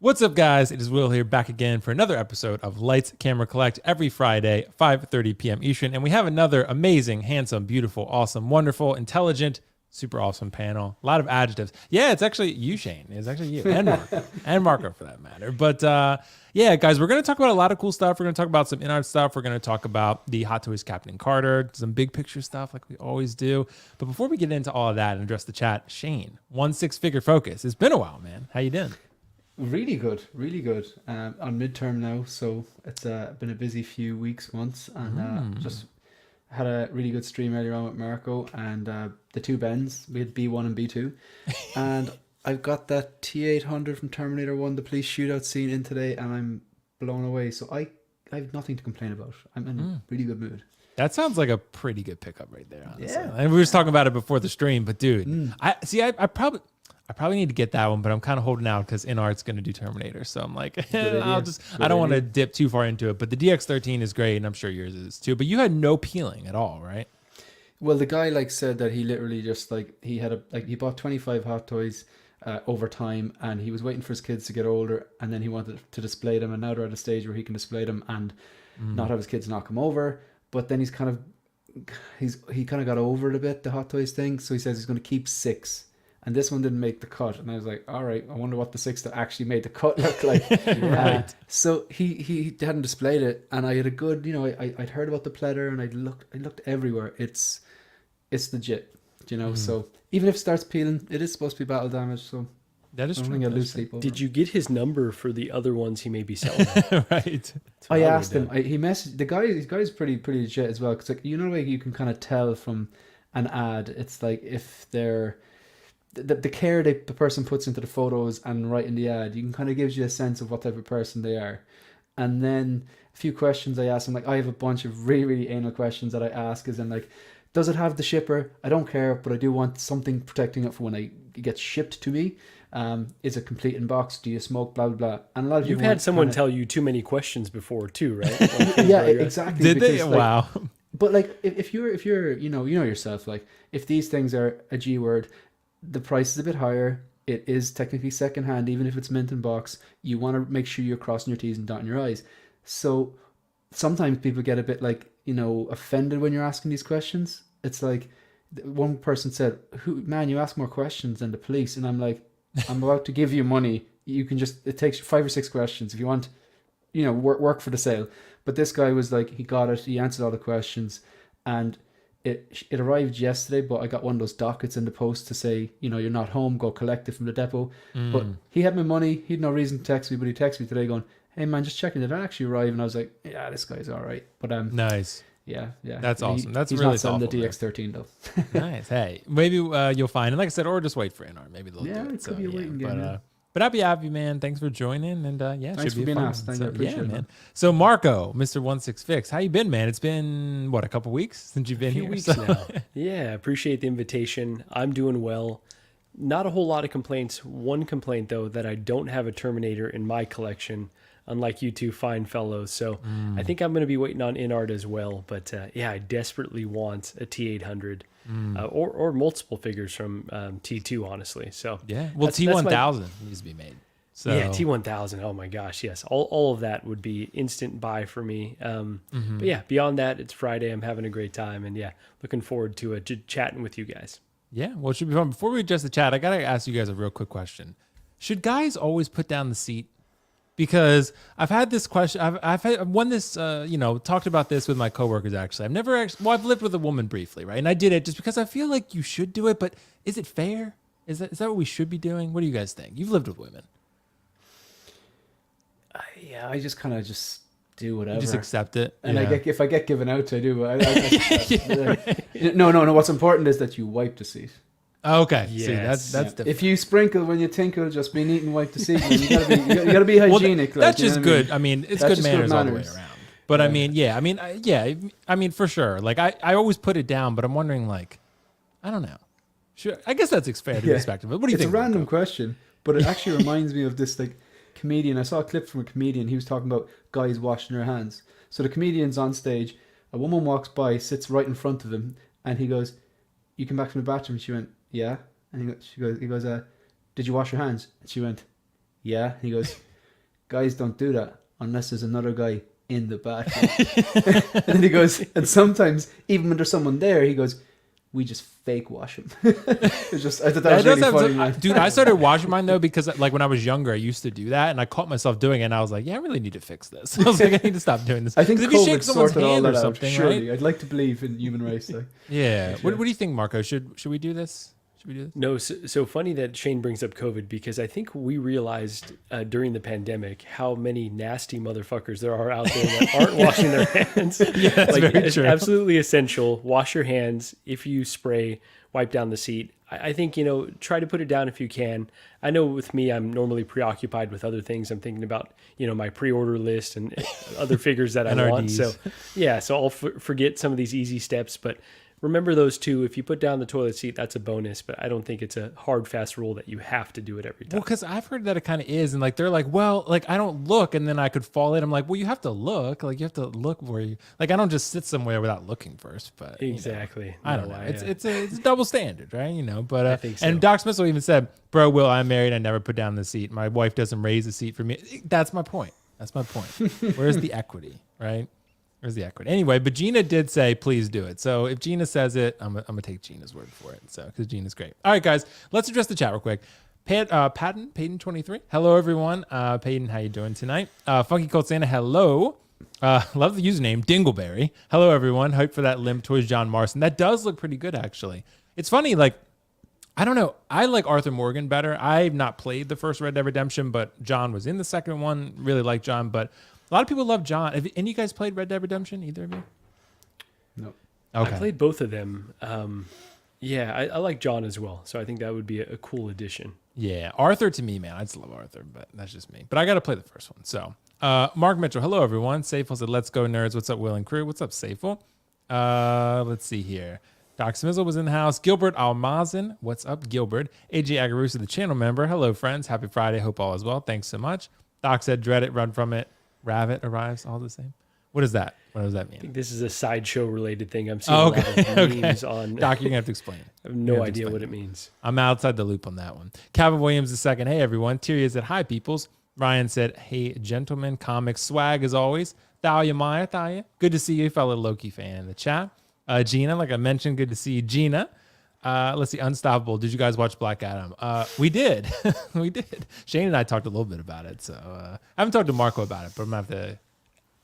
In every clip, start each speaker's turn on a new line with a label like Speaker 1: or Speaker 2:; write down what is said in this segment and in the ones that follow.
Speaker 1: What's up, guys? It is Will here, back again for another episode of Lights, Camera, Collect every Friday, 5:30 p.m. Eastern. And we have another amazing, handsome, beautiful, awesome, wonderful, intelligent, super awesome panel. A lot of adjectives. Yeah, it's actually you, Shane. It's actually you and Marco, and Marco for that matter. But yeah, guys, we're going to talk about a lot of cool stuff. We're going to talk about some Inart stuff. We're going to talk about the Hot Toys Captain Carter, some big picture stuff like we always do. But before we get into all of that and address the chat, Shane, 1 6-figure focus. It's been a while, man. How you doing?
Speaker 2: Really good, really good. On midterm now, so it's been a busy few weeks, months, and just had a really good stream earlier on with Marco and the two Bens. We had B1 and B2, and I've got that T800 from Terminator 1, the police shootout scene in today, and I'm blown away. So I have nothing to complain about. I'm in a really good mood.
Speaker 1: That sounds like a pretty good pickup right there, honestly.
Speaker 2: Yeah.
Speaker 1: And we were just talking about it before the stream, but dude, I probably need to get that one, but I'm kind of holding out because Inart's going to do Terminator. So I'm like, I don't want to dip too far into it. But the DX13 is great, and I'm sure yours is too. But you had no peeling at all, right?
Speaker 2: Well, the guy said that he literally just he bought 25 Hot Toys over time, and he was waiting for his kids to get older, and then he wanted to display them, and now they're at a stage where he can display them and not have his kids knock him over. But then he kind of got over it a bit, the Hot Toys thing. So he says he's going to keep 6. And this one didn't make the cut, and I was like, "All right, I wonder what the 6 that actually made the cut look like." Right. So he hadn't displayed it, and I had a good, I'd heard about the pleather, and I looked everywhere. It's legit, So even if it starts peeling, it is supposed to be battle damage. So
Speaker 1: that is true.
Speaker 2: I lose sleep over.
Speaker 3: Did you get his number for the other ones he may be selling?
Speaker 1: Right.
Speaker 2: I asked him. He messaged the guy. This guy's pretty legit as well, because the way you can kind of tell from an ad, it's like if they're the care the person puts into the photos and right in the ad, you can kind of gives you a sense of what type of person they are. And then a few questions I asked him, I have a bunch of really, really anal questions that I ask, is in does it have the shipper? I don't care, but I do want something protecting it for when it gets shipped to me. Is it complete in box? Do you smoke? Blah, blah, blah. And a lot of
Speaker 3: You've had someone tell you too many questions before too, right?
Speaker 2: Yeah, exactly.
Speaker 1: Did they? Wow.
Speaker 2: But if you're yourself, if these things are a G word, the price is a bit higher. It is technically secondhand, even if it's mint in box. You want to make sure you're crossing your T's and dotting your I's. So sometimes people get a bit offended when you're asking these questions. It's like one person said, "Man, you ask more questions than the police." And I'm like, I'm about to give you money. You can it takes 5 or 6 questions if you want, work for the sale. But this guy was like, he got it. He answered all the questions, and it arrived yesterday, but I got one of those dockets in the post to say, you're not home, go collect it from the depot. But he had my money. He had no reason to text me, but he texted me today going, "Hey man, just checking, did that actually arrive?" And I was like, "Yeah, this guy's all right." But
Speaker 1: nice.
Speaker 2: Yeah.
Speaker 1: That's awesome. That's
Speaker 2: he's
Speaker 1: really
Speaker 2: not selling
Speaker 1: thoughtful.
Speaker 2: the DX13 though.
Speaker 1: Nice. Hey, maybe you'll find, and like I said, or just wait for Inart. Maybe they'll do it.
Speaker 2: It could be a waiting game.
Speaker 1: But happy, man. Thanks for joining, and
Speaker 2: Thanks for being asked. Thank you, I appreciate it, man.
Speaker 1: So Marco, Mr. 16Fix, how you been, man? It's been a couple weeks since you've been here.
Speaker 3: A few weeks now. Yeah, appreciate the invitation. I'm doing well. Not a whole lot of complaints. One complaint though, that I don't have a Terminator in my collection, unlike you two fine fellows. So I think I'm going to be waiting on Inart as well. But I desperately want a T800 or multiple figures from T2, honestly. So
Speaker 1: yeah, well, T1000 needs to be made. So
Speaker 3: yeah, T1000. Oh my gosh, yes. All of that would be instant buy for me. But yeah, beyond that, it's Friday. I'm having a great time, and looking forward to chatting with you guys. Yeah,
Speaker 1: well, it should be fun. Before we adjust the chat, I gotta ask you guys a real quick question: should guys always put down the seat? Because I've had this question. I've won this. Talked about this with my coworkers. Actually, I've lived with a woman briefly, right? And I did it just because I feel like you should do it. But is it fair? Is that what we should be doing? What do you guys think? You've lived with women.
Speaker 2: I just kind of do whatever.
Speaker 1: You just accept it.
Speaker 2: And if I get given out to, I do. But No. What's important is that you wipe the seat.
Speaker 1: Okay.
Speaker 3: Yes.
Speaker 1: See, that's different.
Speaker 2: If you sprinkle when you tinkle, just be neat and wipe the seat. You gotta be hygienic.
Speaker 1: Well, that's just good. I mean, it's
Speaker 2: That's
Speaker 1: good
Speaker 2: just
Speaker 1: manners
Speaker 2: good
Speaker 1: all the way
Speaker 2: manners.
Speaker 1: around. But I mean, for sure. I always put it down, but I'm wondering, I don't know. Sure, I guess that's fair to be expected. But what do you think?
Speaker 2: It's a random question, but it actually reminds me of this comedian. I saw a clip from a comedian. He was talking about guys washing their hands. So the comedian's on stage. A woman walks by, sits right in front of him, and he goes, "You came back from the bathroom?" And she went, "Yeah." And he goes, "Did you wash your hands?" And she went, "Yeah." And he goes, guys don't do that unless there's another guy in the bathroom. And then he goes, and sometimes even when there's someone there, he goes, we just fake wash him. It's just, I thought that was really funny. Man.
Speaker 1: Dude, I started washing mine though because like when I was younger, I used to do that, and I caught myself doing it, and I was like, yeah, I really need to fix this. I was like, I need to stop doing this.
Speaker 2: I think
Speaker 1: if you shake
Speaker 2: COVID
Speaker 1: someone's
Speaker 2: sorted all
Speaker 1: hand or
Speaker 2: that out.
Speaker 1: something,
Speaker 2: Surely,
Speaker 1: right?
Speaker 2: I'd like to believe in human race. Though.
Speaker 1: Yeah. What do you think, Marco? Should we do this? Should we do this?
Speaker 3: No, so funny that Shane brings up COVID, because I think we realized during the pandemic how many nasty motherfuckers there are out there that aren't washing their hands.
Speaker 1: Yeah, that's
Speaker 3: like,
Speaker 1: very
Speaker 3: it's
Speaker 1: true.
Speaker 3: absolutely essential. Wash your hands. If you spray, wipe down the seat. I think, try to put it down if you can. I know with me, I'm normally preoccupied with other things. I'm thinking about, my pre-order list and other figures that I want.
Speaker 1: NRDs.
Speaker 3: So, yeah, so I'll forget some of these easy steps, but remember those two. If you put down the toilet seat, that's a bonus, but I don't think it's a hard, fast rule that you have to do it every time.
Speaker 1: Well, because I've heard that it kind of is, and like they're like, well, like I don't look, and then I could fall in. I'm like, well, you have to look, like you have to look where you, like I don't just sit somewhere without looking first. But
Speaker 3: Exactly.
Speaker 1: I don't know. It's a double standard, right? But
Speaker 3: I think so.
Speaker 1: And Doc Smith even said, "Bro, Will, I'm married. I never put down the seat. My wife doesn't raise the seat for me." That's my point. That's my point. Where's the equity, right? Where's the equity? Anyway, but Gina did say, please do it. So if Gina says it, I'm gonna take Gina's word for it. So because Gina's great. All right, guys, let's address the chat real quick. Peyton 23. Hello, everyone. Peyton, how you doing tonight? Funky Cold Santa, hello. Love the username, Dingleberry. Hello, everyone. Hype for that Limp Toys John Marston. That does look pretty good, actually. It's funny, like, I don't know. I like Arthur Morgan better. I've not played the first Red Dead Redemption, but John was in the second one. Really like John, but a lot of people love John. Have any of you guys played Red Dead Redemption? Either of you?
Speaker 2: No.
Speaker 1: Okay.
Speaker 3: I played both of them. I like John as well, so I think that would be a cool addition.
Speaker 1: Yeah, Arthur to me, man. I just love Arthur, but that's just me. But I got to play the first one. So, Mark Mitchell, hello, everyone. Safel said, let's go, nerds. What's up, Will and crew? What's up, Safel? Let's see here. Doc Smizzle was in the house. Gilbert Almazan. What's up, Gilbert? AJ Agarusa, the channel member. Hello, friends. Happy Friday. Hope all is well. Thanks so much. Doc said, dread it, run from it. Rabbit arrives, all the same. What is that? What does that mean?
Speaker 3: I think this is a sideshow related thing. I'm seeing a lot of memes on.
Speaker 1: Doc, you're going to have to explain it.
Speaker 3: I have no idea what it means.
Speaker 1: I'm outside the loop on that one. Calvin Williams II. Hey, everyone. Tyria said, hi, peoples. Ryan said, hey, gentlemen. Comics swag as always. Thalia Maya, Thalia. Good to see you, fellow Loki fan in the chat. Gina, like I mentioned, good to see you, Gina. Let's see, Unstoppable. Did you guys watch Black Adam? We did. We did. Shane and I talked a little bit about it. So I haven't talked to Marco about it, but I'm going to have to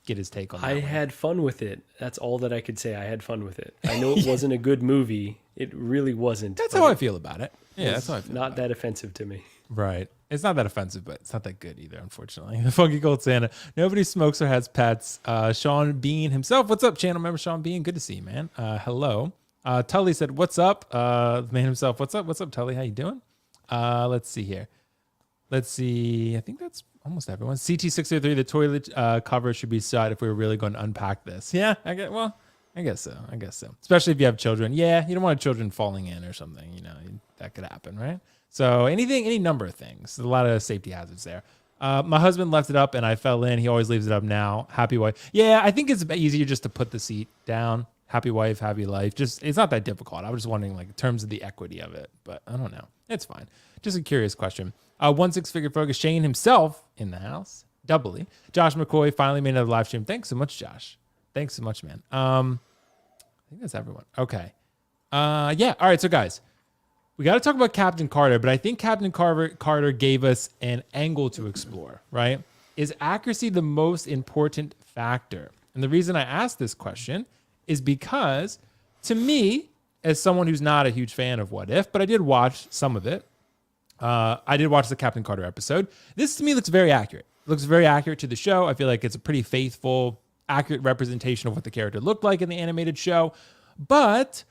Speaker 1: get his take on that.
Speaker 3: I had fun with it. That's all that I could say. I had fun with it. I know it wasn't a good movie. It really wasn't.
Speaker 1: That's how I feel about it. Yeah, that's how I feel.
Speaker 3: Not that offensive to me.
Speaker 1: Right. It's not that offensive, but it's not that good either, unfortunately. The Funky Cold Santa. Nobody smokes or has pets. Sean Bean himself. What's up, channel member Sean Bean? Good to see you, man. Hello. Tully said, what's up? The man himself. What's up? What's up, Tully? How you doing? Let's see here. Let's see. I think that's almost everyone. CT603, the toilet cover should be side if we were really going to unpack this. Yeah, I guess so. Especially if you have children. Yeah, you don't want children falling in or something. That could happen, right? So any number of things. There's a lot of safety hazards there. My husband left it up and I fell in. He always leaves it up now. Happy wife. Yeah, I think it's easier just to put the seat down. Happy wife, happy life. It's not that difficult. I was just wondering, like, in terms of the equity of it, but I don't know. It's fine. Just a curious question. 16-figure focus. Shane himself in the house. Doubly. Josh McCoy finally made another live stream. Thanks so much, Josh. Thanks so much, man. I think that's everyone. Okay. Yeah. All right. So, guys, we got to talk about Captain Carter, but I think Captain Carter gave us an angle to explore, right? Is accuracy the most important factor? And the reason I asked this question is because, to me, as someone who's not a huge fan of What If, but I did watch some of it. I did watch the Captain Carter episode. This, to me, looks very accurate. It looks very accurate to the show. I feel like it's a pretty faithful, accurate representation of what the character looked like in the animated show. But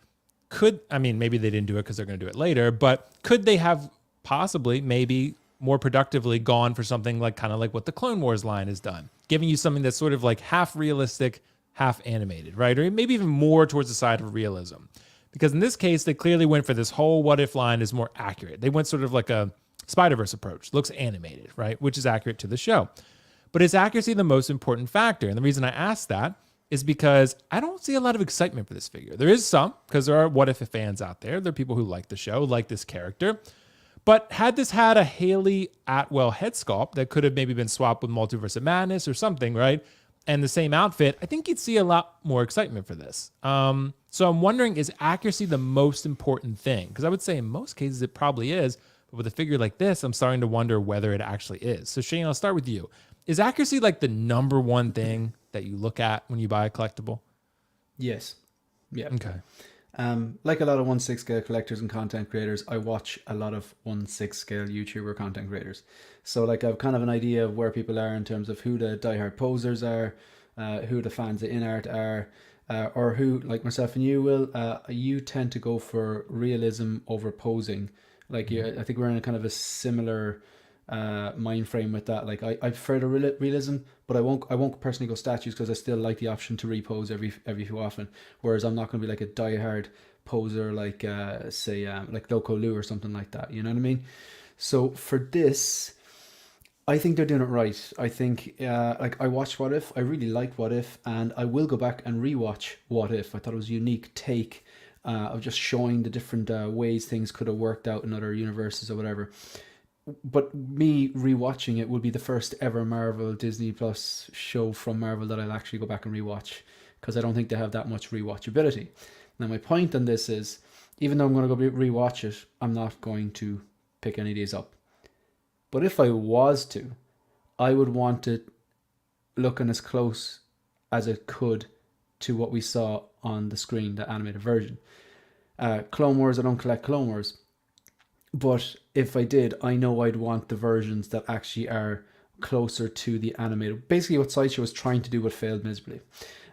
Speaker 1: maybe they didn't do it because they're going to do it later, but could they have possibly, maybe more productively gone for something like kind of like what the Clone Wars line has done, giving you something that's sort of like half realistic, half animated, right? Or maybe even more towards the side of realism. Because in this case, they clearly went for this whole What If line is more accurate. They went sort of like a Spider-Verse approach, looks animated, right? Which is accurate to the show. But is accuracy the most important factor? And the reason I ask that is because I don't see a lot of excitement for this figure. There is some, because there are What If fans out there. There are people who like the show, like this character. But had this had a Haley Atwell head sculpt that could have maybe been swapped with Multiverse of Madness or something, right? And the same outfit, I think you'd see a lot more excitement for this. So I'm wondering, is accuracy the most important thing? Because I would say in most cases it probably is. But with a figure like this, I'm starting to wonder whether it actually is. So Shane, I'll start with you. Is accuracy like the number one thing that you look at when you buy a collectible?
Speaker 2: Yes. Yeah.
Speaker 1: Okay.
Speaker 2: Like a lot of 1/6 scale collectors and content creators, I watch a lot of 1/6 scale YouTuber content creators. So like I've kind of an idea of where people are in terms of who the diehard posers are, who the fans of Inart are, or who, like myself and you, Will, you tend to go for realism over posing. Like I think we're in a kind of a similar mind frame with that. Like I prefer the realism, but I won't personally go statues because I still like the option to repose every few often. Whereas I'm not going to be like a diehard poser like say like Loco Lou or something like that. You know what I mean? So for this, I think they're doing it right. I think like I watched What If. I really like What If, and I will go back and rewatch What If. I thought it was a unique take of just showing the different ways things could have worked out in other universes or whatever. But me rewatching it would be the first ever Marvel Disney Plus show from Marvel that I'll actually go back and rewatch, because I don't think they have that much rewatchability. Now my point on this is, even though I'm going to go rewatch it, I'm not going to pick any of these up. But if I was to, I would want it looking as close as it could to what we saw on the screen, the animated version. Clone Wars, I don't collect Clone Wars. But if I did, I know I'd want the versions that actually are closer to the animated. Basically what Sideshow was trying to do but failed miserably.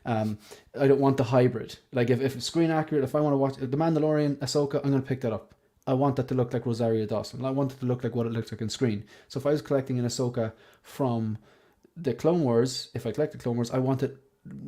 Speaker 2: I don't want the hybrid. Like if screen accurate, if I want to watch The Mandalorian, Ahsoka, I'm going to pick that up. I want that to look like Rosario Dawson. I want it to look like what it looks like on screen. So if I was collecting an Ahsoka from the Clone Wars, if I collect the Clone Wars, I want it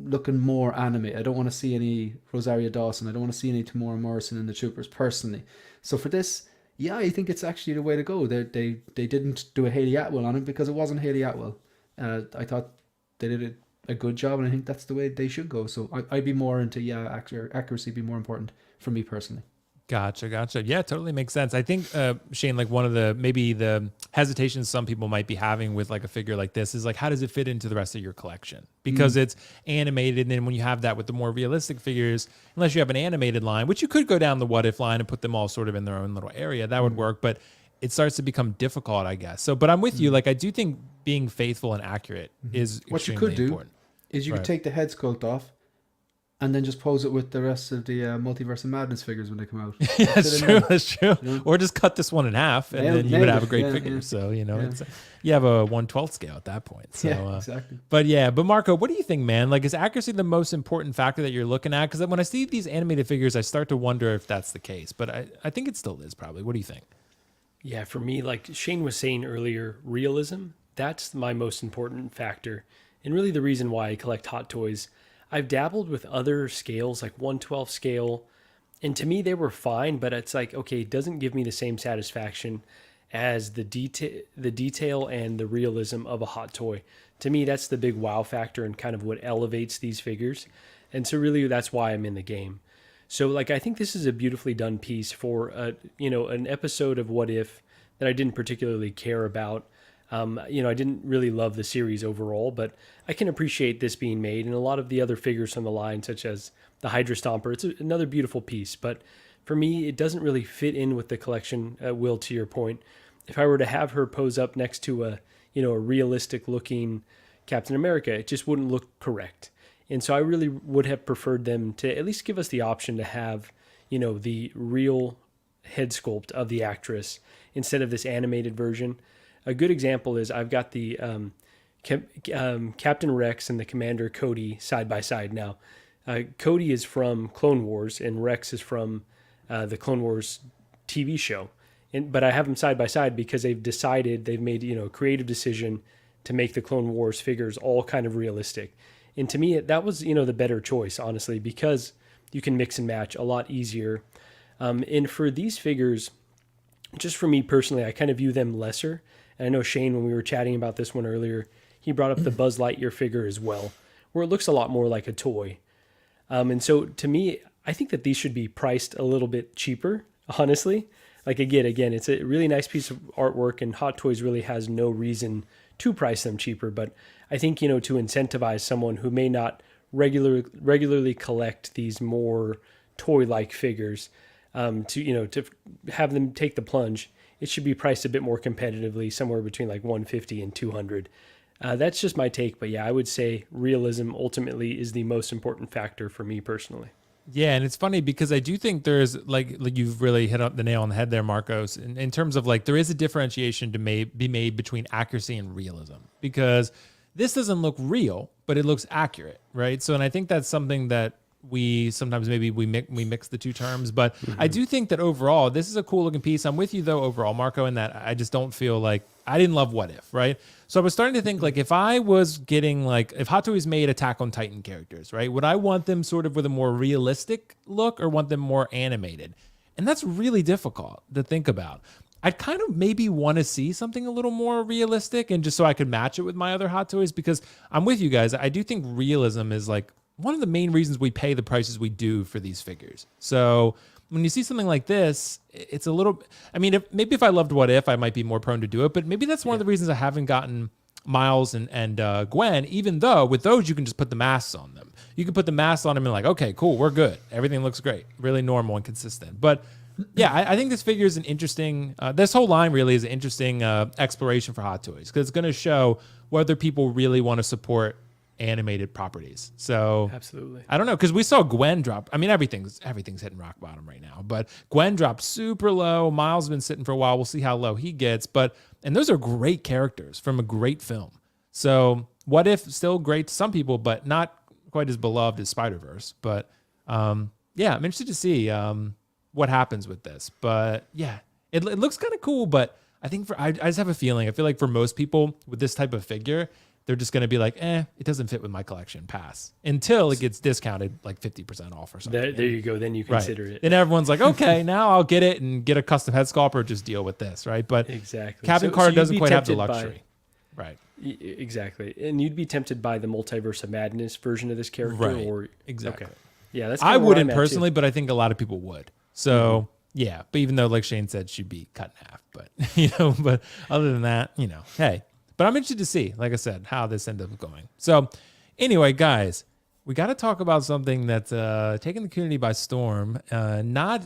Speaker 2: looking more anime. I don't want to see any Rosario Dawson. I don't want to see any Tamora Morrison in the Troopers personally. So for this, yeah, I think it's actually the way to go. They didn't do a Haley Atwell on it because it wasn't Haley Atwell. I thought they did a good job, and I think that's the way they should go. So I'd be more into, accuracy be more important for me personally.
Speaker 1: Gotcha. Yeah, totally makes sense. I think, Shane, like one of the hesitations some people might be having with like a figure like this is like, how does it fit into the rest of your collection? Because it's animated. And then when you have that with the more realistic figures, unless you have an animated line, which you could go down the What If line and put them all sort of in their own little area, that would work. But it starts to become difficult, I guess. So, but I'm with you. Like, I do think being faithful and accurate is
Speaker 2: what you could do
Speaker 1: important.
Speaker 2: is you could take the head sculpt off and then just pose it with the rest of the Multiverse of Madness figures when they come out.
Speaker 1: That's true. You know? Or just cut this one in half, and then you would have a great figure. Yeah. So, it's, you have a 1/12 scale at that point. So,
Speaker 2: exactly.
Speaker 1: But Marco, what do you think, man? Like, is accuracy the most important factor that you're looking at? Because when I see these animated figures, I start to wonder if that's the case. But I think it still is, probably. What do you think?
Speaker 3: Yeah, for me, like Shane was saying earlier, realism, that's my most important factor. And really the reason why I collect Hot Toys. I've dabbled with other scales, like 1/12 scale, and to me they were fine, but it's like, okay, it doesn't give me the same satisfaction as the detail and the realism of a Hot Toy. To me, that's the big wow factor and kind of what elevates these figures. And so really that's why I'm in the game. So like, I think this is a beautifully done piece for an episode of What If that I didn't particularly care about. I didn't really love the series overall, but I can appreciate this being made, and a lot of the other figures from the line, such as the Hydra Stomper. It's another beautiful piece, but for me, it doesn't really fit in with the collection. Will, to your point, if I were to have her pose up next to a realistic looking Captain America, it just wouldn't look correct. And so I really would have preferred them to at least give us the option to have, the real head sculpt of the actress instead of this animated version. A good example is I've got the Captain Rex and the Commander Cody side by side now. Cody is from Clone Wars and Rex is from the Clone Wars TV show. But I have them side by side because they've made a creative decision to make the Clone Wars figures all kind of realistic. And to me, that was the better choice, honestly, because you can mix and match a lot easier. And for these figures, just for me personally, I kind of view them lesser. And I know Shane, when we were chatting about this one earlier, he brought up the Buzz Lightyear figure as well, where it looks a lot more like a toy. And so to me, I think that these should be priced a little bit cheaper, honestly. like again, it's a really nice piece of artwork, and Hot Toys really has no reason to price them cheaper. But I think, to incentivize someone who may not regularly collect these more toy-like figures, to have them take the plunge, it should be priced a bit more competitively, somewhere between like 150 and 200. That's just my take, but yeah, I would say realism ultimately is the most important factor for me personally.
Speaker 1: Yeah, and it's funny because I do think there's like you've really hit up the nail on the head there, Marcos, in terms of like there is a differentiation to be made between accuracy and realism, because this doesn't look real, but it looks accurate, right? So, and I think that's something that we sometimes maybe we mix the two terms, but I do think that overall this is a cool looking piece. I'm with you though overall, Marco, in that I just don't feel like I didn't love What If, right? So I was starting to think like if I was getting like if Hot Toys made Attack on Titan characters, right? Would I want them sort of with a more realistic look or want them more animated? And that's really difficult to think about. I'd kind of maybe want to see something a little more realistic, and just so I could match it with my other Hot Toys, because I'm with you guys. I do think realism is like one of the main reasons we pay the prices we do for these figures. So when you see something like this, it's a little, I mean, maybe if I loved What If, I might be more prone to do it, but maybe that's one of the reasons I haven't gotten Miles and Gwen, even though with those, you can just put the masks on them. You can put the masks on them and like, okay, cool, we're good. Everything looks great. Really normal and consistent. But yeah, I think this figure is an interesting, this whole line really is an interesting exploration for Hot Toys, because it's going to show whether people really want to support animated properties. So
Speaker 3: absolutely,
Speaker 1: I don't know, because we saw Gwen drop. I mean, everything's hitting rock bottom right now, but Gwen dropped super low. Miles has been sitting for a while. We'll see how low he gets. And those are great characters from a great film. So What If, still great to some people, but not quite as beloved as Spider-Verse. But yeah, I'm interested to see what happens with this. But yeah, it looks kind of cool. But I think I just have a feeling. I feel like for most people with this type of figure, they're just going to be like, it doesn't fit with my collection, pass. Until it gets discounted like 50% off or something.
Speaker 3: There you go. Then you consider it.
Speaker 1: Then everyone's like, okay, now I'll get it and get a custom head sculpt or just deal with this, right? But
Speaker 3: exactly.
Speaker 1: Captain Carter
Speaker 3: you'd
Speaker 1: doesn't
Speaker 3: be
Speaker 1: quite have the
Speaker 3: tempted
Speaker 1: luxury. Right.
Speaker 3: Exactly. And you'd be tempted by the Multiverse of Madness version of this character?
Speaker 1: Right.
Speaker 3: Or
Speaker 1: Exactly.
Speaker 3: Okay. Yeah, that's
Speaker 1: I
Speaker 3: kinda where
Speaker 1: wouldn't
Speaker 3: I'm at,
Speaker 1: personally,
Speaker 3: too.
Speaker 1: but I think a lot of people would. So yeah, but even though, like Shane said, she'd be cut in half. But, but other than that, hey. But I'm interested to see, like I said, how this ends up going. So anyway, guys, we got to talk about something that's taking the community by storm. Not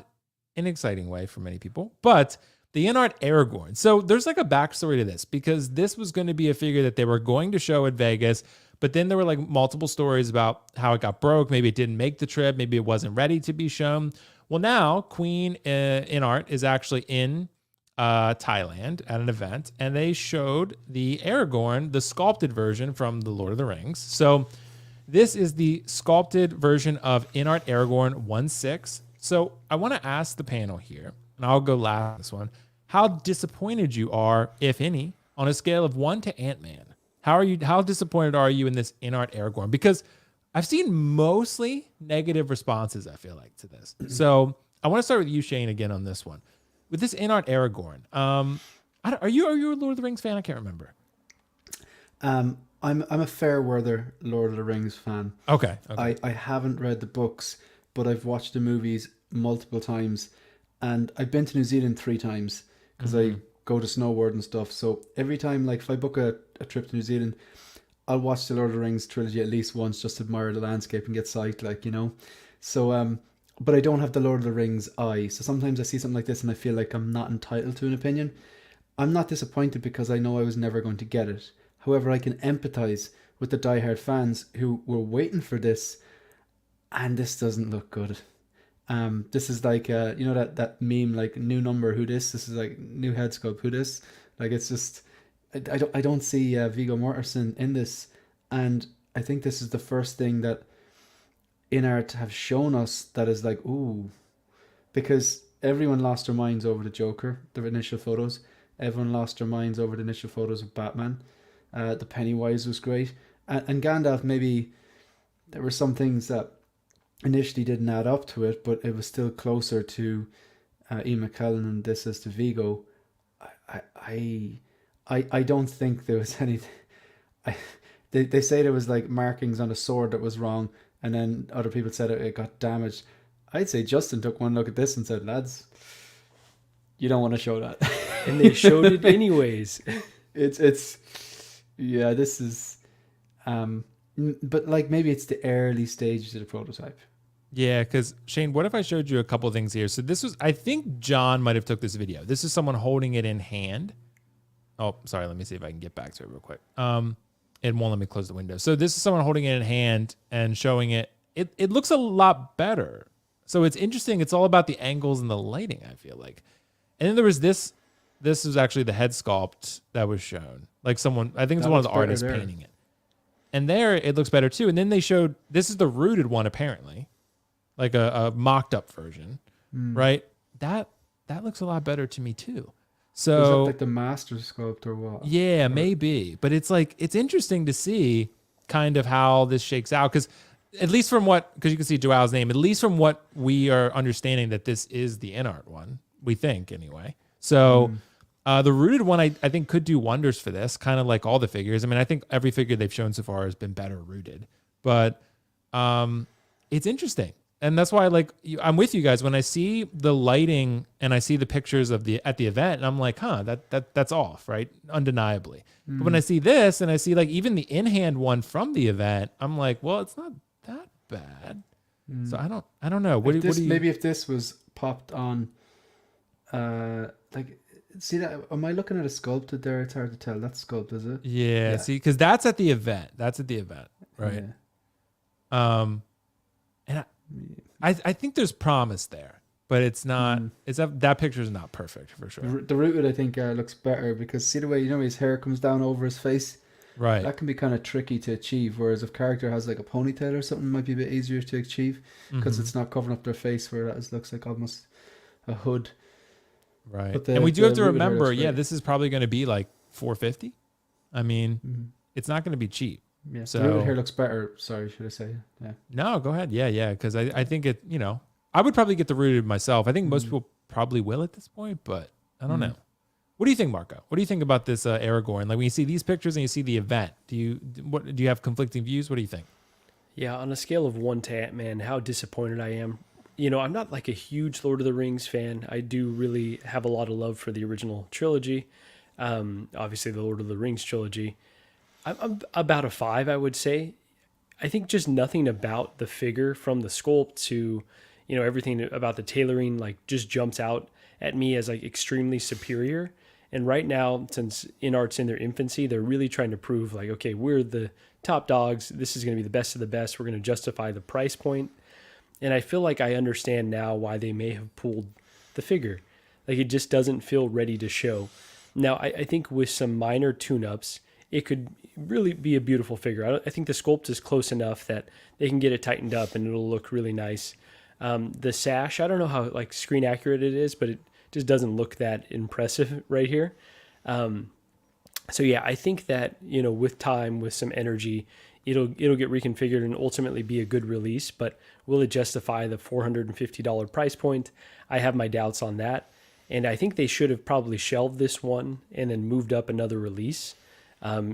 Speaker 1: in an exciting way for many people, but the Inart Aragorn. So there's like a backstory to this, because this was going to be a figure that they were going to show at Vegas, but then there were like multiple stories about how it got broke. Maybe it didn't make the trip. Maybe it wasn't ready to be shown. Well, now Queen Inart is actually in Thailand at an event, and they showed the Aragorn, the sculpted version from the Lord of the Rings. So this is the sculpted version of Inart Aragorn 1/6. So I want to ask the panel here, and I'll go last on this one, how disappointed you are, if any, on a scale of 1 to Ant-Man. How disappointed are you in this Inart Aragorn? Because I've seen mostly negative responses, I feel like, to this. So I want to start with you, Shane, again on this one. With this Inart Aragorn, are you a Lord of the Rings fan? I can't remember.
Speaker 2: I'm a fair weather Lord of the Rings fan.
Speaker 1: Okay.
Speaker 2: I haven't read the books, but I've watched the movies multiple times, and I've been to New Zealand 3 times because I go to snowboard and stuff. So every time, like if I book a trip to New Zealand, I'll watch the Lord of the Rings trilogy at least once, just to admire the landscape and get sight, So but I don't have the Lord of the Rings eye. So sometimes I see something like this and I feel like I'm not entitled to an opinion. I'm not disappointed because I know I was never going to get it. However, I can empathize with the diehard fans who were waiting for this, and this doesn't look good. This is like, that meme, like new number, who this? This is like new head sculpt, who this? Like, it's just, I don't see Viggo Mortensen in this. And I think this is the first thing that Inart have shown us that is like, ooh, because everyone lost their minds over the Joker, the initial photos. Everyone lost their minds over the initial photos of Batman. The Pennywise was great. And Gandalf, maybe there were some things that initially didn't add up to it, but it was still closer to Ian McKellen and this as to Viggo. I don't think there was anything. They say there was like markings on a sword that was wrong, and then other people said it got damaged. I'd say Justin took one look at this and said, lads, You don't want to show that.
Speaker 3: And they showed it anyways.
Speaker 2: Yeah, this is, but like maybe it's the early stages of the prototype.
Speaker 1: Yeah, because Shane, what if I showed you a couple things here? So this was, I think John might have took this video. This is someone holding it in hand. Oh, sorry. Let me see if I can get back to it real quick. It won't let me close the window. So this is someone holding it in hand and showing it. It looks a lot better. So it's interesting. It's all about the angles and the lighting, I feel like. And then there was this. This was actually the head sculpt that was shown. Like someone, I think it's
Speaker 2: That
Speaker 1: one of the
Speaker 2: looks better
Speaker 1: artists
Speaker 2: there.
Speaker 1: painting it. And there it looks better too. And then they showed, this is the rooted one apparently. Like a mocked up version, right? That looks a lot better to me too.
Speaker 2: Is that
Speaker 1: So
Speaker 2: like the master sculpt or what?
Speaker 1: yeah, maybe. But it's like, it's interesting to see kind of how this shakes out. Because at least from what, because you can see Joao's name, at least from what we are understanding that this is the Inart one, we think anyway. So the rooted one, I think could do wonders for this, kind of like all the figures. I mean, I think every figure they've shown so far has been better rooted. But it's interesting. And that's why, like, I'm with you guys when I see the lighting and I see the pictures of at the event, and I'm like, huh, that's off, right? Undeniably. But when I see this and I see like even the in-hand one from the event, I'm like, well, it's not that bad. So I don't know. What do you?
Speaker 2: Maybe if this was popped on, like, see that? Am I looking at a sculpted there? It's hard to tell. That's sculpt, is it?
Speaker 1: Yeah. See, because that's at the event. That's at the event, right?
Speaker 2: Yeah.
Speaker 1: And I think there's promise there, but it's not. It's that picture is not perfect for sure.
Speaker 2: The rooted, I think, looks better because see the way his hair comes down over his face.
Speaker 1: Right.
Speaker 2: That can be kind of tricky to achieve. Whereas if character has like a ponytail or something, it might be a bit easier to achieve because it's not covering up their face, where that looks like almost a hood.
Speaker 1: Right.
Speaker 2: But
Speaker 1: And we do have to
Speaker 2: rooted hair
Speaker 1: remember,
Speaker 2: looks
Speaker 1: yeah,
Speaker 2: great.
Speaker 1: this is probably going to be like $450. I mean, it's not going to be cheap.
Speaker 2: Yeah.
Speaker 1: So
Speaker 2: The rooted hair looks better. Sorry, should I say? Yeah.
Speaker 1: no, go ahead. Yeah. Because I think it, I would probably get the rooted myself. I think most people probably will at this point, but I don't know. What do you think, Marco? What do you think about this Aragorn? Like when you see these pictures and you see the event, do you have conflicting views? What do you think?
Speaker 3: Yeah, on a scale of 1 to Ant-Man, how disappointed I am. I'm not like a huge Lord of the Rings fan. I do really have a lot of love for the original trilogy. Obviously, the Lord of the Rings trilogy. I'm about a 5, I would say. I think just nothing about the figure, from the sculpt to, everything about the tailoring, like just jumps out at me as like extremely superior. And right now, since Inart's in their infancy, they're really trying to prove like, okay, we're the top dogs. This is going to be the best of the best. We're going to justify the price point. And I feel like I understand now why they may have pulled the figure. Like it just doesn't feel ready to show. Now, I think with some minor tune-ups, it could really be a beautiful figure. I think the sculpt is close enough that they can get it tightened up and it'll look really nice. The sash, I don't know how like screen accurate it is, but it just doesn't look that impressive right here. So yeah, I think that, with time, with some energy, it'll get reconfigured and ultimately be a good release, but will it justify the $450 price point? I have my doubts on that. And I think they should have probably shelved this one and then moved up another release.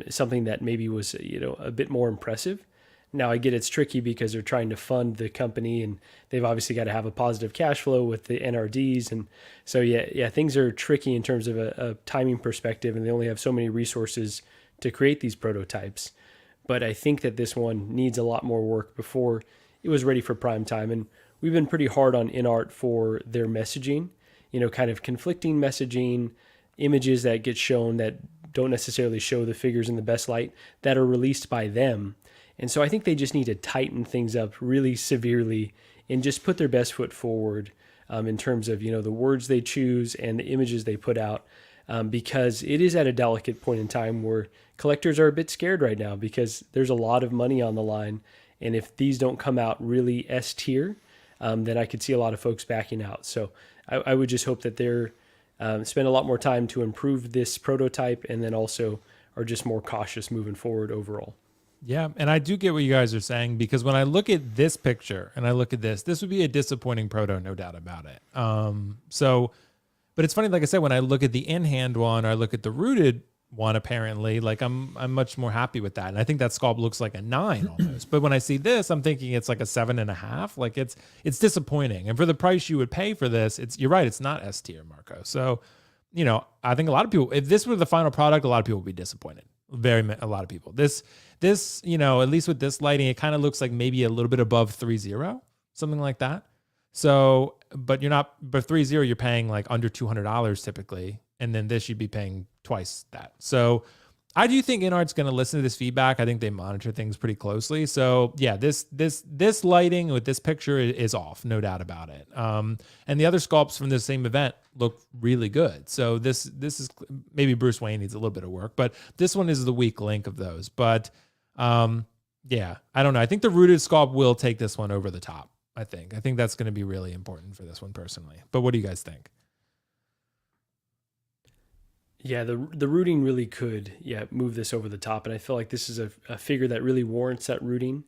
Speaker 3: Something that maybe was, a bit more impressive. Now I get it's tricky because they're trying to fund the company and they've obviously got to have a positive cash flow with the NRDs. And so, yeah, things are tricky in terms of a timing perspective, and they only have so many resources to create these prototypes. But I think that this one needs a lot more work before it was ready for prime time. And we've been pretty hard on Inart for their messaging, kind of conflicting messaging, images that get shown that don't necessarily show the figures in the best light that are released by them. And so I think they just need to tighten things up really severely and just put their best foot forward in terms of, the words they choose and the images they put out, because it is at a delicate point in time where collectors are a bit scared right now because there's a lot of money on the line. And if these don't come out really S tier, then I could see a lot of folks backing out. So I would just hope that they're spend a lot more time to improve this prototype and then also are just more cautious moving forward overall.
Speaker 1: Yeah, and I do get what you guys are saying, because when I look at this picture and I look at this would be a disappointing proto, no doubt about it. But it's funny, like I said, when I look at the in-hand one, or I look at the rooted one apparently. Like I'm much more happy with that. And I think that sculpt looks like a 9 almost. But when I see this, I'm thinking it's like a 7.5. Like it's disappointing. And for the price you would pay for this, you're right, it's not S tier, Marco. So, I think a lot of people, if this were the final product, a lot of people would be disappointed. A lot of people. This, at least with this lighting, it kind of looks like maybe a little bit above 3.0, something like that. So, but but 3.0, you're paying like under $200 typically. And then this, you'd be paying twice that. So I do think Inart's going to listen to this feedback. I think they monitor things pretty closely. So yeah, this lighting with this picture is off, no doubt about it. And the other sculpts from this same event look really good. So this is maybe Bruce Wayne needs a little bit of work, but this one is the weak link of those. But yeah, I don't know. I think the rooted sculpt will take this one over the top. I think that's going to be really important for this one personally. But what do you guys think?
Speaker 3: Yeah, the rooting really could, move this over the top. And I feel like this is a figure that really warrants that rooting.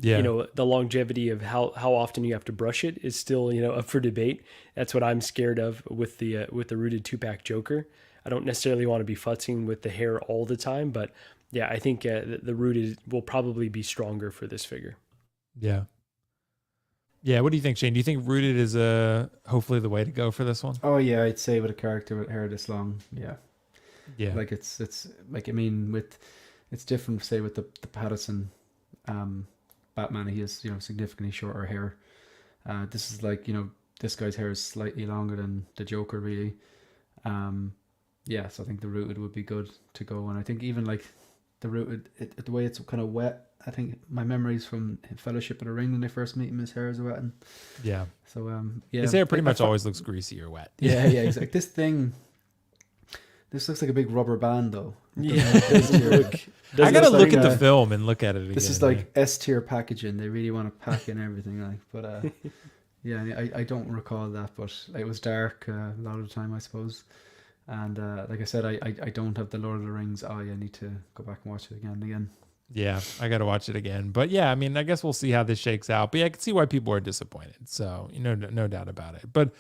Speaker 1: Yeah.
Speaker 3: The longevity of how often you have to brush it is still, up for debate. That's what I'm scared of with the rooted 2-pack Joker. I don't necessarily want to be futzing with the hair all the time, but yeah, I think the rooted will probably be stronger for this figure.
Speaker 1: Yeah. Yeah, what do you think, Shane? Do you think rooted is hopefully the way to go for this one?
Speaker 2: Oh yeah, I'd say with a character with hair this long, yeah.
Speaker 1: Yeah.
Speaker 2: Like it's like, I mean, it's different, say, with the Patterson Batman. He has, significantly shorter hair. This is like, this guy's hair is slightly longer than the Joker, really. Yeah, so I think the rooted would be good to go. And I think even like the rooted, the way it's kind of wet, I think my memories from Fellowship of the Ring when they first meet him, his hair is wet. And
Speaker 1: yeah.
Speaker 2: So yeah,
Speaker 1: his hair pretty much always looks greasy or wet.
Speaker 2: Yeah, exactly. This looks like a big rubber band, though.
Speaker 1: I gotta look at the film and look at it again.
Speaker 2: This is like S tier packaging. They really want to pack in everything, like. But yeah, I don't recall that, but it was dark a lot of the time, I suppose. And like I said, I don't have the Lord of the Rings eye. I need to go back and watch it again and again.
Speaker 1: Yeah, I got to watch it again. But yeah, I mean, I guess we'll see how this shakes out. But yeah, I can see why people are disappointed. So, no doubt about it. But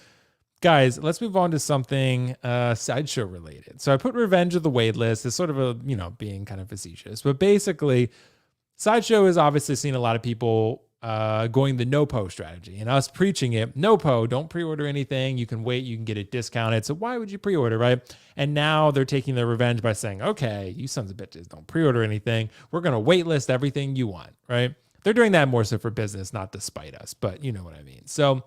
Speaker 1: guys, let's move on to something Sideshow related. So I put Revenge of the Waitlist as sort of a, being kind of facetious. But basically, Sideshow has obviously seen a lot of people going the no-po strategy. And us preaching it, no-po, don't pre-order anything. You can wait, you can get it discounted. So why would you pre-order, right? And now they're taking their revenge by saying, okay, you sons of bitches, don't pre-order anything. We're going to waitlist everything you want, right? They're doing that more so for business, not to spite us, but you know what I mean. So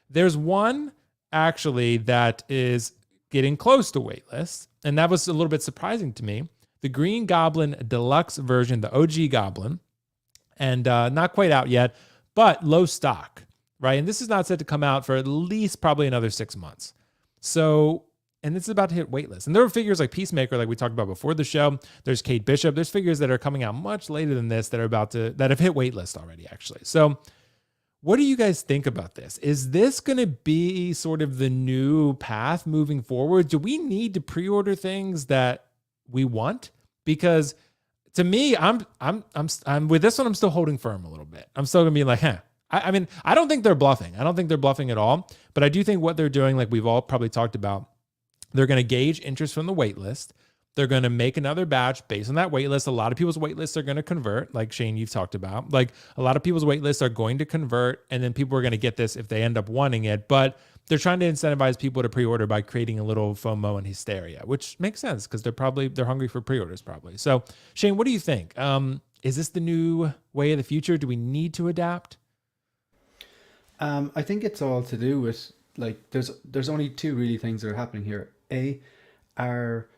Speaker 1: there's one actually that is getting close to waitlist, and that was a little bit surprising to me. The Green Goblin Deluxe version, the OG Goblin, and not quite out yet, but low stock, right? And this is not set to come out for at least probably another 6 months. So, and this is about to hit waitlist. And there are figures like Peacemaker, like we talked about before the show. There's Kate Bishop. There's figures that are coming out much later than this that have hit waitlist already, actually. So what do you guys think about this? Is this going to be sort of the new path moving forward? Do we need to pre-order things that we want? Because to me, I'm with this one, I'm still holding firm a little bit. I'm still going to be like, I mean, I don't think they're bluffing. I don't think they're bluffing at all. But I do think what they're doing, like we've all probably talked about, they're going to gauge interest from the wait list. They're going to make another batch based on that wait list. A lot of people's wait lists are going to convert, like Shane, you've talked about. Like a lot of people's wait lists are going to convert, and then people are going to get this if they end up wanting it. But they're trying to incentivize people to pre-order by creating a little FOMO and hysteria, which makes sense because they're hungry for pre-orders probably. So Shane, what do you think? Is this the new way of the future? Do we need to adapt?
Speaker 2: I think it's all to do with, like, there's only two really things that are happening here. A, are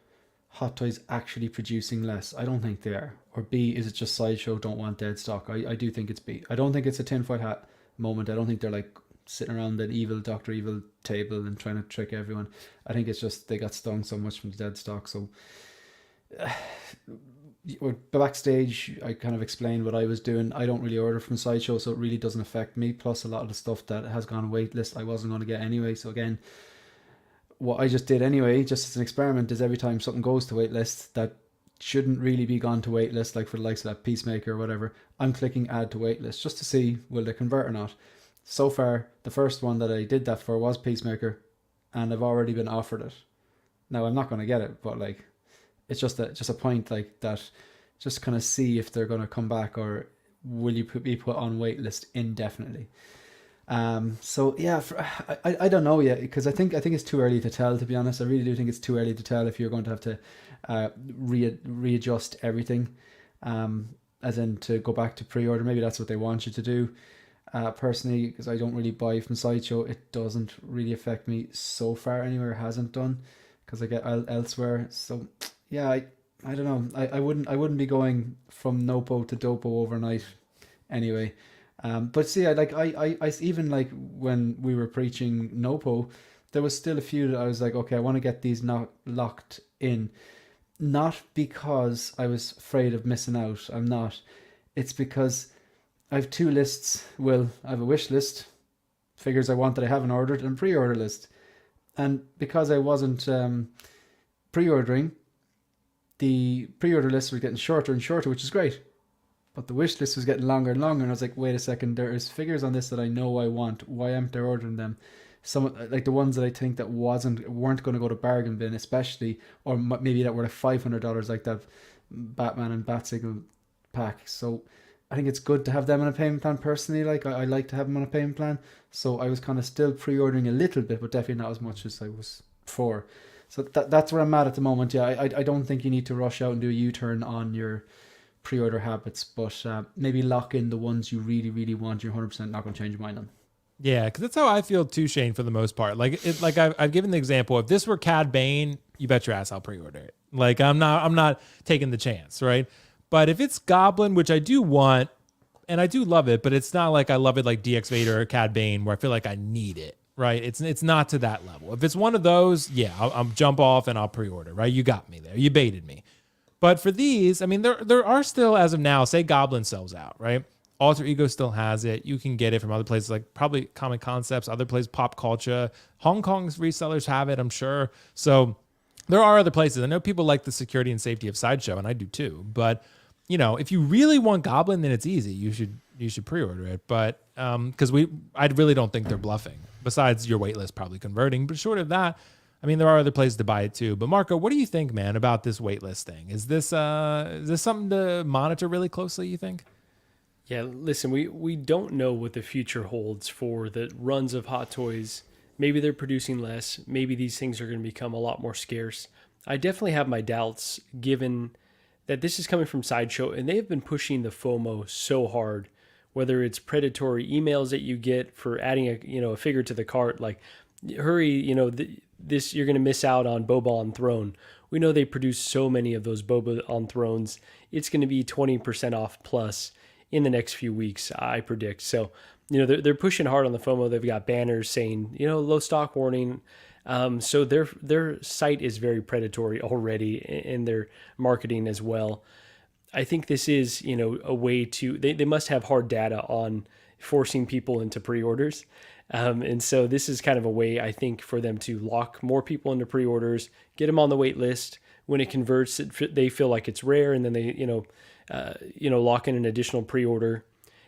Speaker 2: Hot Toys actually producing less? I don't think they are. Or B, is it just Sideshow don't want dead stock? I do think it's B. I don't think it's a tinfoil hat moment. I don't think they're like sitting around the evil Dr. Evil table and trying to trick everyone. I think it's just they got stung so much from the dead stock. So backstage, I kind of explained what I was doing. I don't really order from Sideshow, so it really doesn't affect me. Plus, a lot of the stuff that has gone waitlist, I wasn't going to get anyway. So again, what I just did anyway, just as an experiment, is every time something goes to waitlist that shouldn't really be gone to waitlist, like for the likes of that Peacemaker or whatever, I'm clicking add to waitlist just to see will they convert or not. So far, the first one that I did that for was Peacemaker, and I've already been offered it. Now, I'm not going to get it, but like, it's just a point like that. Just kind of see if they're going to come back, or will you be put on waitlist indefinitely. So yeah, I don't know yet, because I think it's too early to tell, to be honest. I really do think it's too early to tell if you're going to have to readjust everything, as in to go back to pre-order. Maybe that's what they want you to do. Personally, because I don't really buy from Sideshow, it doesn't really affect me so far anywhere. It hasn't done, because I get elsewhere. So yeah, I don't know. I wouldn't be going from Nopo to Dopo overnight anyway. But see, I even like when we were preaching Nopo, there was still a few that I was like, okay, I want to get these not locked in. Not because I was afraid of missing out. I'm not. It's because I have two lists. Well, I have a wish list, figures I want that I haven't ordered, and pre-order list. And because I wasn't pre-ordering, the pre-order list was getting shorter and shorter, which is great. But the wish list was getting longer and longer, and I was like, wait a second, there is figures on this that I know I want. Why aren't I ordering them? Some like the ones that I think that weren't going to go to bargain bin, especially, or maybe that were like $500, like that Batman and Batsignal pack. So I think it's good to have them on a payment plan. Personally, like I like to have them on a payment plan. So I was kind of still pre-ordering a little bit, but definitely not as much as I was before. So that's where I'm at the moment. Yeah, I don't think you need to rush out and do a U-turn on your pre-order habits, but maybe lock in the ones you really, really want. You're 100% not going to change your mind on.
Speaker 1: Yeah, because that's how I feel too, Shane, for the most part. Like I've given the example. If this were Cad Bane, you bet your ass I'll pre-order it. Like I'm not taking the chance, right? But if it's Goblin, which I do want, and I do love it, but it's not like I love it like DX Vader or Cad Bane, where I feel like I need it, right? It's not to that level. If it's one of those, yeah, I'll jump off and I'll pre-order, right? You got me there. You baited me. But for these, I mean, there are still, as of now, say Goblin sells out, right? Alter Ego still has it. You can get it from other places, like probably Comic Concepts, other places, Pop Culture. Hong Kong's resellers have it, I'm sure. So there are other places. I know people like the security and safety of Sideshow, and I do too. But you know, if you really want Goblin, then it's easy. You should pre-order it. But because I really don't think they're bluffing. Besides your waitlist probably converting, but short of that, I mean, there are other places to buy it too. But Marco, what do you think, man, about this waitlist thing? Is this something to monitor really closely, you think?
Speaker 3: Yeah, listen, we don't know what the future holds for the runs of Hot Toys. Maybe they're producing less. Maybe these things are going to become a lot more scarce. I definitely have my doubts, given that this is coming from Sideshow, and they have been pushing the FOMO so hard. Whether it's predatory emails that you get for adding a figure to the cart, like hurry, this you're going to miss out on Boba on Throne. We know they produce so many of those Boba on Thrones. It's going to be 20% off plus in the next few weeks, I predict. So, they're pushing hard on the FOMO. They've got banners saying, low stock warning. So their site is very predatory already in their marketing as well. I think this is, a way to, they must have hard data on forcing people into pre-orders. And so this is kind of a way, I think, for them to lock more people into pre-orders, get them on the wait list. When it converts, they feel like it's rare, and then they, lock in an additional pre-order.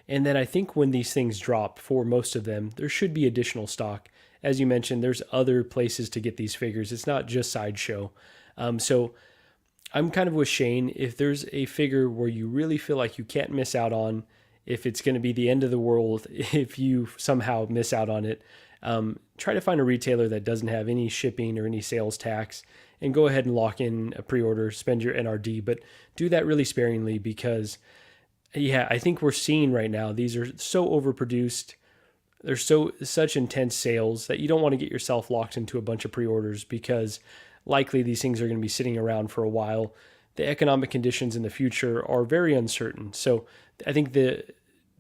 Speaker 3: And then I think when these things drop, for most of them, there should be additional stock. As you mentioned, there's other places to get these figures. It's not just Sideshow. So I'm kind of with Shane. If there's a figure where you really feel like you can't miss out on, if it's going to be the end of the world, if you somehow miss out on it, try to find a retailer that doesn't have any shipping or any sales tax, and go ahead and lock in a pre-order, spend your NRD, but do that really sparingly, because I think we're seeing right now, these are so overproduced. There's such intense sales that you don't want to get yourself locked into a bunch of pre-orders, because likely these things are going to be sitting around for a while. The economic conditions in the future are very uncertain. So I think the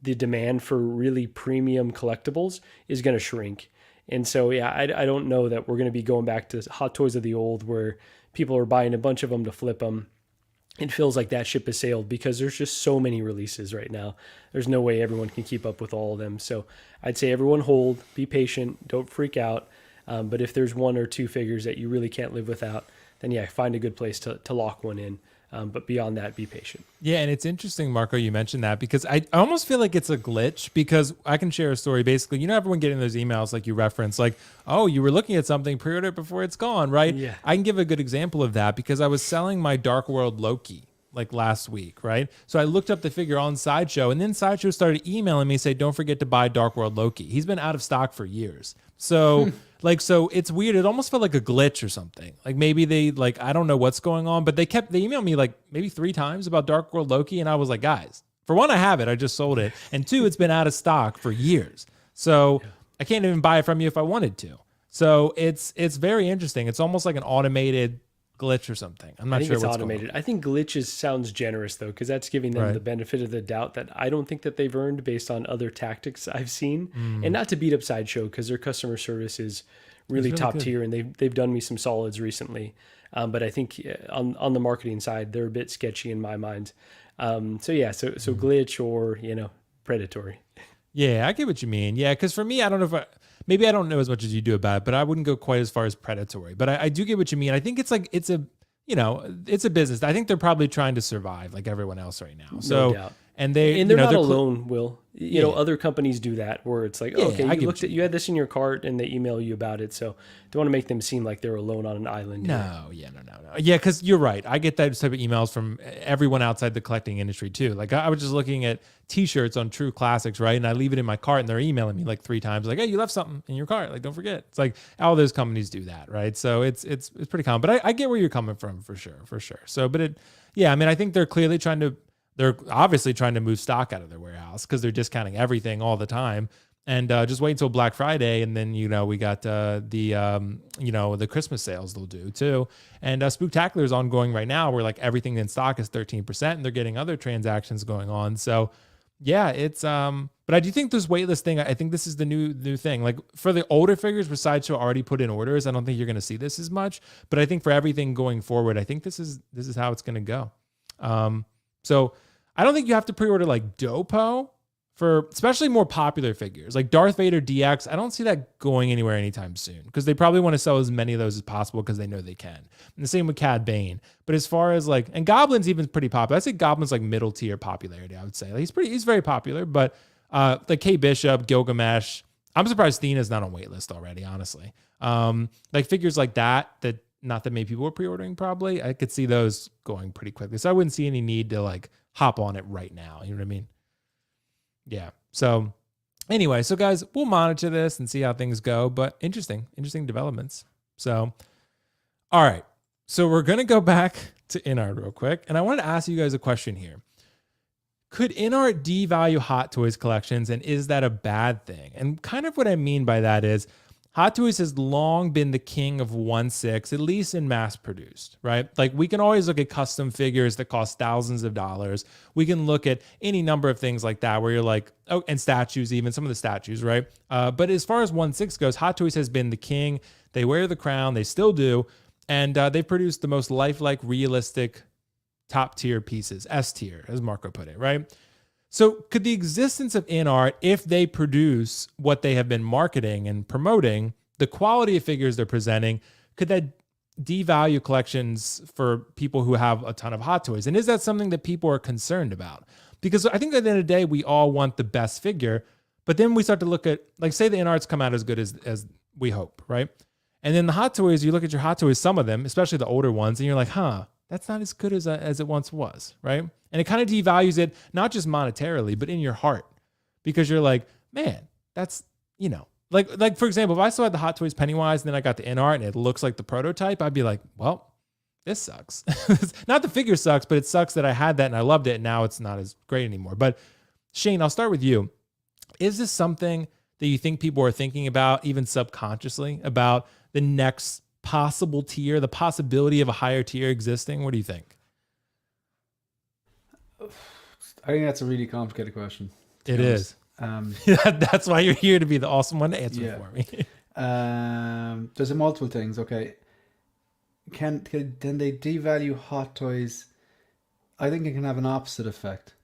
Speaker 3: demand for really premium collectibles is going to shrink. And so, I don't know that we're going to be going back to Hot Toys of the old, where people are buying a bunch of them to flip them. It feels like that ship has sailed, because there's just so many releases right now. There's no way everyone can keep up with all of them. So I'd say everyone hold, be patient, don't freak out. But if there's one or two figures that you really can't live without, then find a good place to lock one in. But beyond that, be patient.
Speaker 1: Yeah, and it's interesting, Marco, you mentioned that because I almost feel like it's a glitch because I can share a story. Basically, everyone getting those emails like you referenced, like, oh, you were looking at something, pre-order it before it's gone, right?
Speaker 3: Yeah.
Speaker 1: I can give a good example of that because I was selling my Dark World Loki like last week, right? So I looked up the figure on Sideshow, and then Sideshow started emailing me, say, don't forget to buy Dark World Loki. He's been out of stock for years. So so it's weird. It almost felt like a glitch or something. Like maybe they I don't know what's going on, but they emailed me like maybe 3 times about Dark World Loki. And I was like, guys, for one, I have it. I just sold it. And 2, it's been out of stock for years. So I can't even buy it from you if I wanted to. So it's very interesting. It's almost like an automated glitch or something. I'm not
Speaker 3: I think
Speaker 1: sure
Speaker 3: it's
Speaker 1: what's
Speaker 3: automated.
Speaker 1: going on.
Speaker 3: I think glitches sounds generous though, because that's giving them
Speaker 1: Right.
Speaker 3: the benefit of the doubt that I don't think that they've earned based on other tactics I've seen. And not to beat up Sideshow, because their customer service is really top
Speaker 1: good.
Speaker 3: tier, and they've done me some solids recently. But I think on the marketing side, they're a bit sketchy in my mind. So glitch or predatory.
Speaker 1: Yeah, I get what you mean. Yeah, because for me, I don't know if maybe I don't know as much as you do about it, but I wouldn't go quite as far as predatory. But I do get what you mean. I think it's a business. I think they're probably trying to survive like everyone else right now. So
Speaker 3: doubt.
Speaker 1: and
Speaker 3: And they're not alone, Will. Other companies do that where it's like,
Speaker 1: Yeah,
Speaker 3: okay,
Speaker 1: I get
Speaker 3: you
Speaker 1: what
Speaker 3: you had this in your cart and they email you about it. So don't want to make them seem like they're alone on an island. here.
Speaker 1: No. Yeah, because you're right. I get that type of emails from everyone outside the collecting industry too. Like I was just looking at T-shirts on True Classics, right? And I leave it in my cart, and they're emailing me like 3 times, like, "Hey, you left something in your cart. Like, don't forget." It's like all those companies do that, right? So it's pretty common. But I get where you're coming from for sure. So, I think they're obviously trying to move stock out of their warehouse because they're discounting everything all the time. And just wait until Black Friday, and then we got the Christmas sales they'll do too. And Spooktacular is ongoing right now, where like everything in stock is 13%, and they're getting other transactions going on. So yeah, it's but I do think this waitlist thing. I think this is the new thing. Like for the older figures, where Sideshow already put in orders, I don't think you're going to see this as much. But I think for everything going forward, I think this is how it's going to go. So I don't think you have to pre-order like Dopo for especially more popular figures like Darth Vader DX. I don't see that going anywhere anytime soon because they probably want to sell as many of those as possible because they know they can. And the same with Cad Bane. But as far as and Goblin's even pretty popular. I'd say Goblin's like middle tier popularity, I would say. Like he's very popular, but like K Bishop, Gilgamesh, I'm surprised Thena's not on waitlist already, honestly. Like figures like that not that many people are pre-ordering probably. I could see those going pretty quickly. So I wouldn't see any need to like hop on it right now. You know what I mean? Yeah. So anyway, so guys, we'll monitor this and see how things go, but interesting developments. So, all right. So we're going to go back to Inart real quick. And I wanted to ask you guys a question here. Could Inart devalue Hot Toys collections, and is that a bad thing? And kind of what I mean by that is Hot Toys has long been the king of 1/6, at least in mass produced, right? Like we can always look at custom figures that cost thousands of dollars. We can look at any number of things like that where you're like, oh, and statues, even some of the statues, right? But as far as 1/6 goes, Hot Toys has been the king. They wear the crown, they still do. And they've produced the most lifelike, realistic, top tier pieces, S tier, as Marco put it, right? So could the existence of Inart, if they produce what they have been marketing and promoting, the quality of figures they're presenting, could that devalue collections for people who have a ton of Hot Toys? And is that something that people are concerned about? Because I think at the end of the day, we all want the best figure, but then we start to look at, like, say the Inarts come out as good as we hope, right? And then the Hot Toys, you look at your Hot Toys, some of them, especially the older ones, and you're like, that's not as good as it once was, right? And it kind of devalues it, not just monetarily, but in your heart. Because you're like, man, that's, like for example, if I still had the Hot Toys Pennywise and then I got the Inart and it looks like the prototype, I'd be like, well, this sucks. Not the figure sucks, but it sucks that I had that and I loved it and now it's not as great anymore. But Shane, I'll start with you. Is this something that you think people are thinking about, even subconsciously, about the next possible tier, the possibility of a higher tier existing? What do you think?
Speaker 2: I think that's a really complicated question.
Speaker 1: It is. That's why you're here, to be the awesome one to answer it for me.
Speaker 2: There's multiple things. Okay. Can they devalue Hot Toys? I think it can have an opposite effect.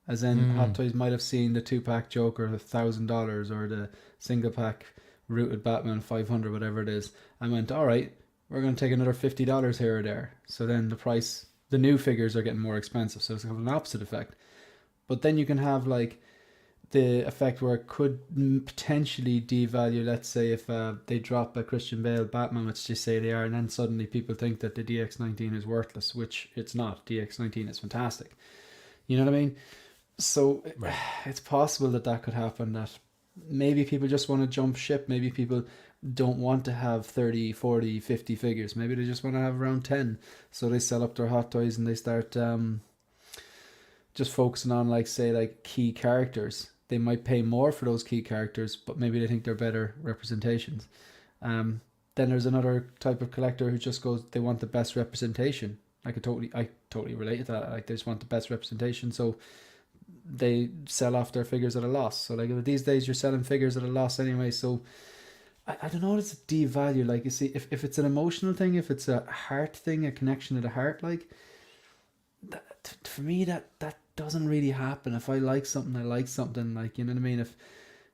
Speaker 2: As in, Hot Toys might have seen the 2-pack Joker $1,000 or the single pack Rooted Batman 500, whatever it is, and went, all right, we're going to take another $50 here or there. So then the price The new figures are getting more expensive, so it's kind of an opposite effect. But then you can have like the effect where it could potentially devalue, let's say if they drop a Christian Bale Batman, which they say they are, and then suddenly people think that the DX19 is worthless, which it's not. DX19 is fantastic. You know what I mean? So
Speaker 1: Right.
Speaker 2: it's possible that that could happen, that maybe people just want to jump ship. Maybe people don't want to have 30, 40, 50 figures. Maybe they just want to have around 10. So they sell up their Hot Toys and they start just focusing on, like, say, like key characters. They might pay more for those key characters, but maybe they think they're better representations. Then there's another type of collector who just goes, they want the best representation. I totally relate to that. Like, they just want the best representation, so they sell off their figures at a loss. So like these days, you're selling figures at a loss anyway. So I don't know. It's a devalue. Like, you see, if it's an emotional thing, if it's a heart thing, a connection to the heart, like that, for me, that doesn't really happen. If I like something, I like something. Like, you know what I mean? If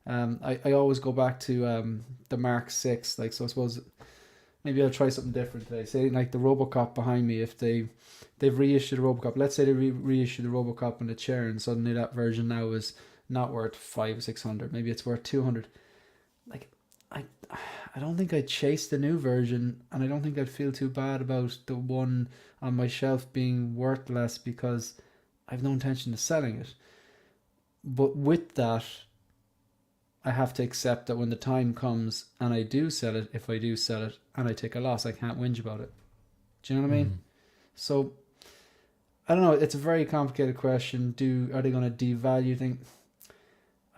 Speaker 2: I always go back to the Mark 6. Like, so I suppose maybe I'll try something different today. Say like the RoboCop behind me. If they've reissued a RoboCop, let's say they reissued the RoboCop in a chair, and suddenly that version now is not worth 500 or 600. Maybe it's worth 200. Like, I don't think I'd chase the new version, and I don't think I'd feel too bad about the one on my shelf being worth less, because I've no intention of selling it. But with that, I have to accept that when the time comes and I do sell it, if I do sell it and I take a loss, I can't whinge about it. Do you know what I mean? So I don't know. It's a very complicated question. Are they going to devalue things?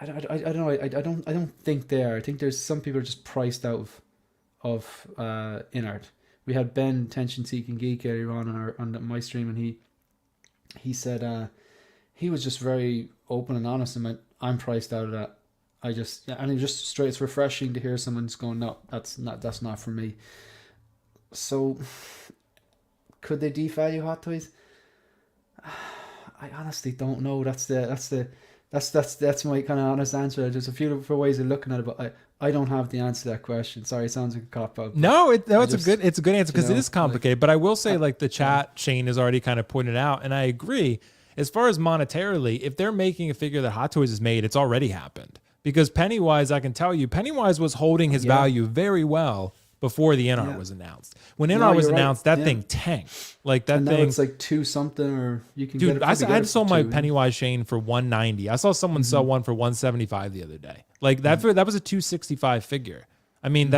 Speaker 2: I don't know. I don't think they are. I think there's some people are just priced out of Inart. We had Ben, Tension Seeking Geek, earlier on my stream, and he said he was just very open and honest and went, I'm priced out of that. And he just straight. It's refreshing to hear someone's going, no, that's not for me. So could they devalue Hot Toys? I honestly don't know. That's my kind of honest answer. There's a few different ways of looking at it, but I don't have the answer to that question. Sorry, it sounds like a cop out.
Speaker 1: No, it's a good answer, because it is complicated.
Speaker 2: Like,
Speaker 1: but I will say, like, the chat Shane has already kind of pointed out, and I agree. As far as monetarily, if they're making a figure that Hot Toys has made, it's already happened. Because Pennywise, I can tell you, Pennywise was holding his value very well before the Inart was announced. When Inart was announced, that thing tanked. Like, that
Speaker 2: and
Speaker 1: thing.
Speaker 2: Now it's like 2 something, or you can
Speaker 1: Dude,
Speaker 2: get it.
Speaker 1: I sold my Pennywise Shane for $190. I saw someone sell one for $175 the other day. Like, that was a $265 figure. I mean,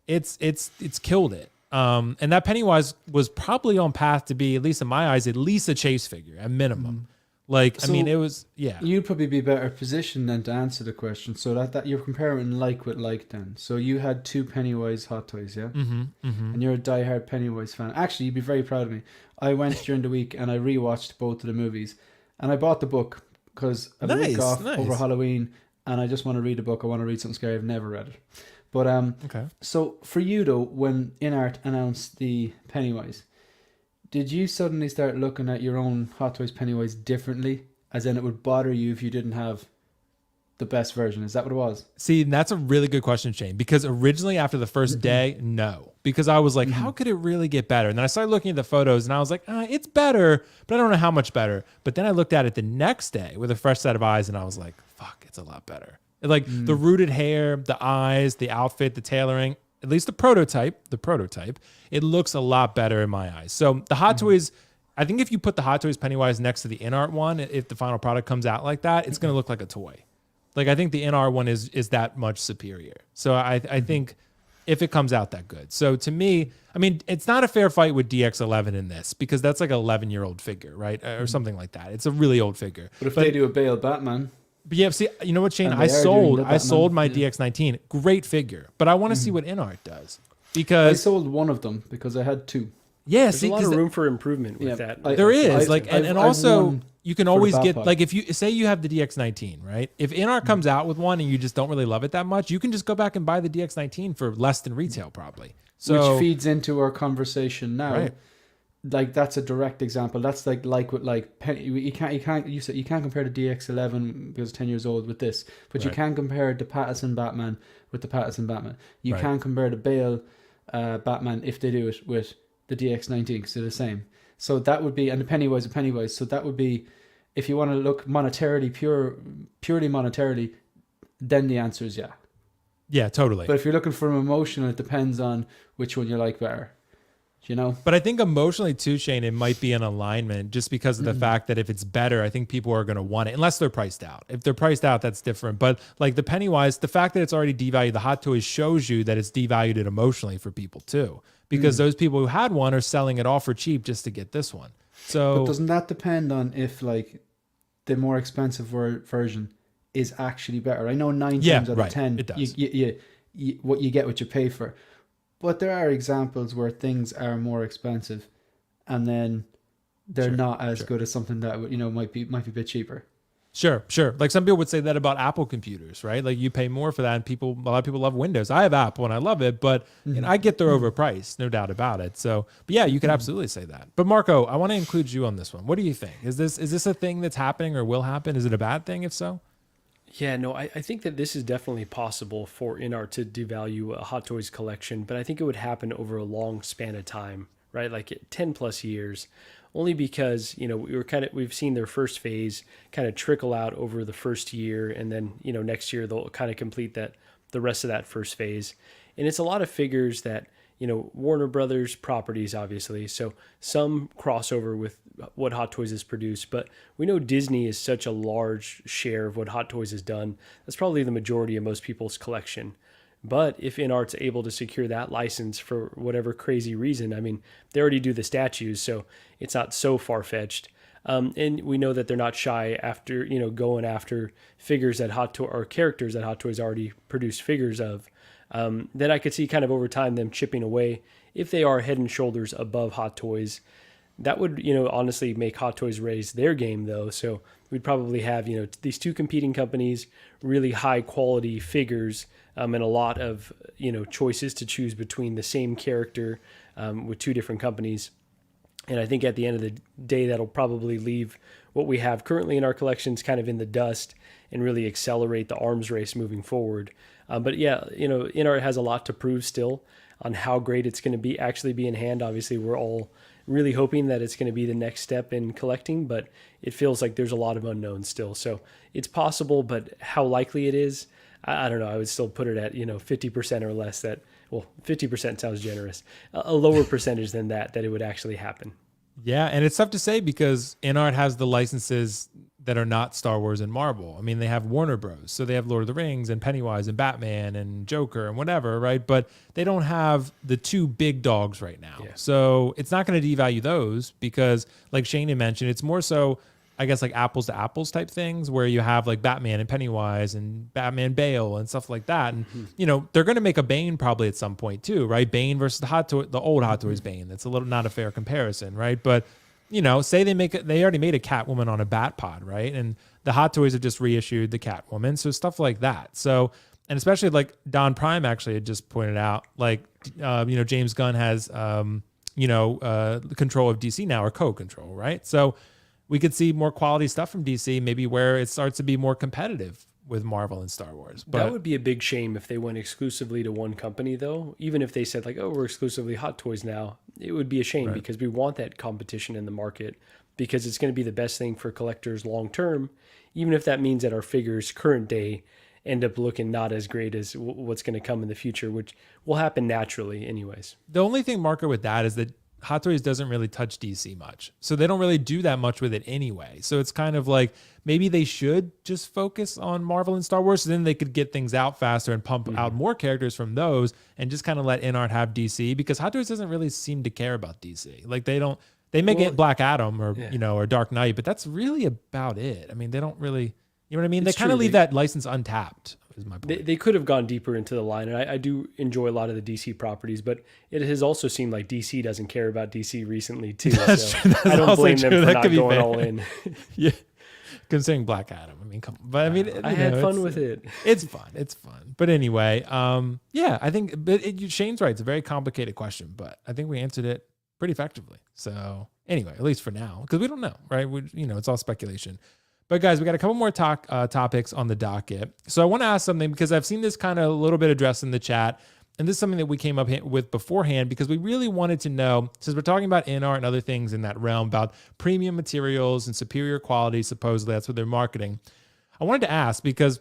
Speaker 1: it's killed it. And that Pennywise was probably on path to be, at least in my eyes, at least a chase figure at minimum. Like,
Speaker 2: So
Speaker 1: I mean, it was, yeah.
Speaker 2: You'd probably be better positioned then to answer the question. So that you're comparing like with like then. So you had 2 Pennywise Hot Toys, yeah? And you're a diehard Pennywise fan. Actually, you'd be very proud of me. I went during the week and I rewatched both of the movies. And I bought the book because I had a week off over Halloween, and I just want to read the book. I want to read something scary. I've never read it. But
Speaker 1: Okay.
Speaker 2: so for you though, when Inart announced the Pennywise, did you suddenly start looking at your own Hot Toys Pennywise differently? As in, it would bother you if you didn't have the best version? Is that what it was?
Speaker 1: See, that's a really good question, Shane, because originally after the first day, no. Because I was like, how could it really get better? And then I started looking at the photos and I was like, it's better, but I don't know how much better. But then I looked at it the next day with a fresh set of eyes and I was like, fuck, it's a lot better. Like the rooted hair, the eyes, the outfit, the tailoring, at least the prototype, it looks a lot better in my eyes. So the Hot Toys, I think if you put the Hot Toys Pennywise next to the Inart one, if the final product comes out like that, it's going to look like a toy. Like, I think the Inart one is that much superior. So I think if it comes out that good. So to me, I mean, it's not a fair fight with DX11 in this, because that's like an 11-year-old figure, right? Or something like that. It's a really old figure.
Speaker 2: But if they do a Bale Batman...
Speaker 1: But yeah, see, you know what, Shane? I sold my DX19. Great figure. But I want to see what Inart does. Because
Speaker 2: I sold one of them because I had 2.
Speaker 1: Yeah,
Speaker 3: There's a lot of room for improvement with that.
Speaker 1: There is. And also, you can always get,
Speaker 2: Pod.
Speaker 1: like, if you say you have the DX19, right? If Inart comes out with one and you just don't really love it that much, you can just go back and buy the DX19 for less than retail, probably. So,
Speaker 2: which feeds into our conversation now.
Speaker 1: Right.
Speaker 2: Like, that's a direct example. That's like with like you can't compare the DX11 because it's 10 years old with this, but you can compare the Patterson Batman with the Patterson Batman. You can compare the Bale Batman if they do it with the DX19 because they're the same. So that would be, and the pennywise a pennywise. So that would be, if you want to look monetarily, purely monetarily, then the answer is yeah.
Speaker 1: Yeah, totally.
Speaker 2: But if you're looking for emotional, it depends on which one you like better. You know?
Speaker 1: But I think emotionally too, Shane, it might be an alignment just because of the fact that if it's better, I think people are going to want it unless they're priced out. If they're priced out, that's different. But like the Pennywise, the fact that it's already devalued the Hot Toys shows you that it's devalued it emotionally for people too, because those people who had one are selling it all for cheap just to get this one. So
Speaker 2: But doesn't that depend on if like the more expensive version is actually better? I know 9 times out of 10,
Speaker 1: it does.
Speaker 2: what you get what you pay for. But there are examples where things are more expensive, and then they're not as good as something that might be a bit cheaper.
Speaker 1: Sure. Like some people would say that about Apple computers, right? Like you pay more for that, and a lot of people love Windows. I have Apple and I love it, but I get they're overpriced, no doubt about it. So, but yeah, you could absolutely say that. But Marco, I want to include you on this one. What do you think? Is this a thing that's happening or will happen? Is it a bad thing if so?
Speaker 3: Yeah, no, I think that this is definitely possible for Inart to devalue a Hot Toys collection, but I think it would happen over a long span of time, right? Like 10 plus years, only because, we've seen their first phase kind of trickle out over the first year. And then, next year they'll kind of complete the rest of that first phase. And it's a lot of figures that, Warner Brothers properties, obviously. So some crossover with what Hot Toys has produced, but we know Disney is such a large share of what Hot Toys has done. That's probably the majority of most people's collection. But if Inart's able to secure that license for whatever crazy reason, I mean, they already do the statues, so it's not so far-fetched. And we know that they're not shy after, going after figures that or characters that Hot Toys already produced figures of. Then I could see kind of over time them chipping away if they are head and shoulders above Hot Toys. That would, honestly make Hot Toys raise their game though. So we'd probably have, these two competing companies, really high quality figures, and a lot of, choices to choose between the same character, with two different companies. And I think at the end of the day, that'll probably leave what we have currently in our collections kind of in the dust and really accelerate the arms race moving forward. But yeah, Inart has a lot to prove still on how great it's going to actually be in hand. Obviously, we're all really hoping that it's going to be the next step in collecting, but it feels like there's a lot of unknowns still. So it's possible, but how likely it is, I don't know. I would still put it at, 50% or less 50% sounds generous, a lower percentage than that it would actually happen.
Speaker 1: Yeah, and it's tough to say because Inart has the licenses that are not Star Wars and Marvel. I mean, they have Warner Bros. So they have Lord of the Rings and Pennywise and Batman and Joker and whatever, right? But they don't have the two big dogs right now. Yeah. So it's not going to devalue those because, like Shane had mentioned, it's more so, I guess, like apples to apples type things where you have like Batman and Pennywise and Batman Bale and stuff like that. And, they're going to make a Bane probably at some point too, right? Bane versus the old Hot Toys Bane. That's a little not a fair comparison, right? But, say they already made a Catwoman on a Bat Pod, right? And the Hot Toys have just reissued the Catwoman. So stuff like that. So, and especially like Don Prime actually had just pointed out, like, James Gunn has, control of DC now, or co-control, right? So, we could see more quality stuff from DC, maybe where it starts to be more competitive with Marvel and Star Wars. But
Speaker 3: that would be a big shame if they went exclusively to one company, though. Even if they said like, oh, we're exclusively Hot Toys now, it would be a shame because we want that competition in the market because it's going to be the best thing for collectors long term, even if that means that our figures current day end up looking not as great as what's going to come in the future, which will happen naturally anyways.
Speaker 1: The only thing, Marco, with that is that Hot Toys doesn't really touch DC much. So they don't really do that much with it anyway. So it's kind of like maybe they should just focus on Marvel and Star Wars. So then they could get things out faster and pump out more characters from those and just kind of let Inart have DC because Hot Toys doesn't really seem to care about DC. Like they may get Black Adam or, or Dark Knight, but that's really about it. I mean, they don't really, you know what I mean? They kind of leave that license untapped. Is my point.
Speaker 3: They could have gone deeper into the line, and I do enjoy a lot of the DC properties, but it has also seemed like DC doesn't care about DC recently too.
Speaker 1: That's
Speaker 3: so
Speaker 1: true. That's
Speaker 3: I don't blame them for
Speaker 1: that
Speaker 3: not going
Speaker 1: fair.
Speaker 3: all in.
Speaker 1: Yeah, considering Black Adam. I mean, come on. But I mean,
Speaker 3: I had fun with it.
Speaker 1: It's fun. It's fun. But anyway, yeah, I think. But Shane's right. It's a very complicated question, but I think we answered it pretty effectively. So anyway, at least for now, because we don't know, right? It's all speculation. But guys, we got a couple more topics on the docket. So I want to ask something because I've seen this kind of a little bit addressed in the chat. and this is something that we came up with beforehand because we really wanted to know, since we're talking about Inart and other things in that realm about premium materials and superior quality, supposedly that's what they're marketing. I wanted to ask because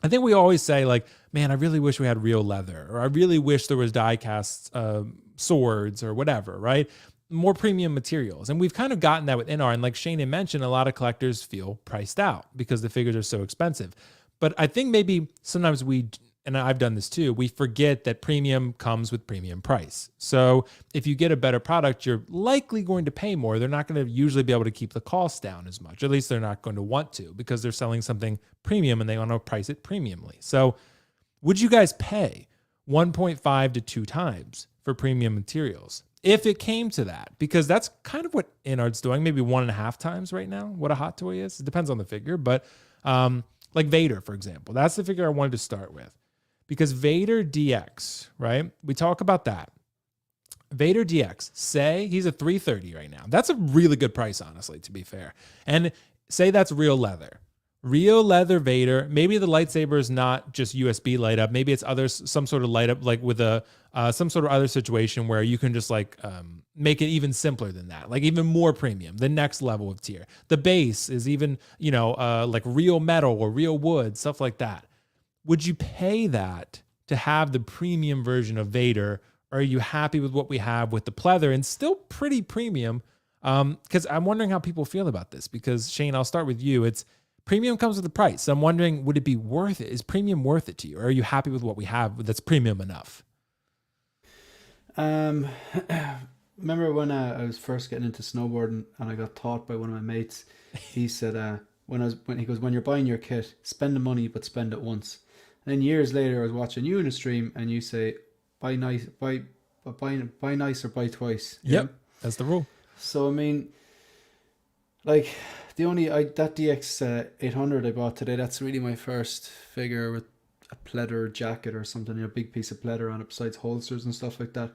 Speaker 1: I think we always say like, man, I really wish we had real leather, or I really wish there was die-cast swords or whatever, right? More premium materials. And we've kind of gotten that with Inart. And like Shane mentioned, a lot of collectors feel priced out because the figures are so expensive. But I think maybe sometimes and I've done this too, we forget that premium comes with premium price. So if you get a better product, you're likely going to pay more. They're not going to usually be able to keep the cost down as much. At least they're not going to want to, because they're selling something premium and they want to price it premiumly. So would you guys pay 1.5 to 2 times for premium materials if it came to that? Because that's kind of what Inart's doing, maybe 1.5 times right now, what a hot toy is. It depends on the figure, but like Vader, for example, that's the figure I wanted to start with. Because Vader DX, right? We talk about that. Vader DX, say he's a 330 right now. That's a really good price, honestly, to be fair. And say that's real leather. Real leather Vader. Maybe the lightsaber is not just USB light up. Maybe it's some sort of light up, like with some sort of other situation where you can just like make it even simpler than that, like even more premium, the next level of tier. The base is even, like real metal or real wood, stuff like that. Would you pay that to have the premium version of Vader? Or are you happy with what we have with the pleather and still pretty premium? Because I'm wondering how people feel about this. Because Shane, I'll start with you. It's premium comes with the price. So I'm wondering, would it be worth it? Is premium worth it to you? Or are you happy with what we have that's premium enough?
Speaker 2: Remember when I was first getting into snowboarding and I got taught by one of my mates? He said, when you're buying your kit, spend the money but spend it once. And then years later, I was watching you in a stream, and you say, "Buy nice, buy nice or buy twice."
Speaker 1: Yep, that's the rule.
Speaker 2: So I mean, like that DX 800 I bought today. That's really my first figure with a pleather jacket or something, a big piece of pleather on it besides holsters and stuff like that.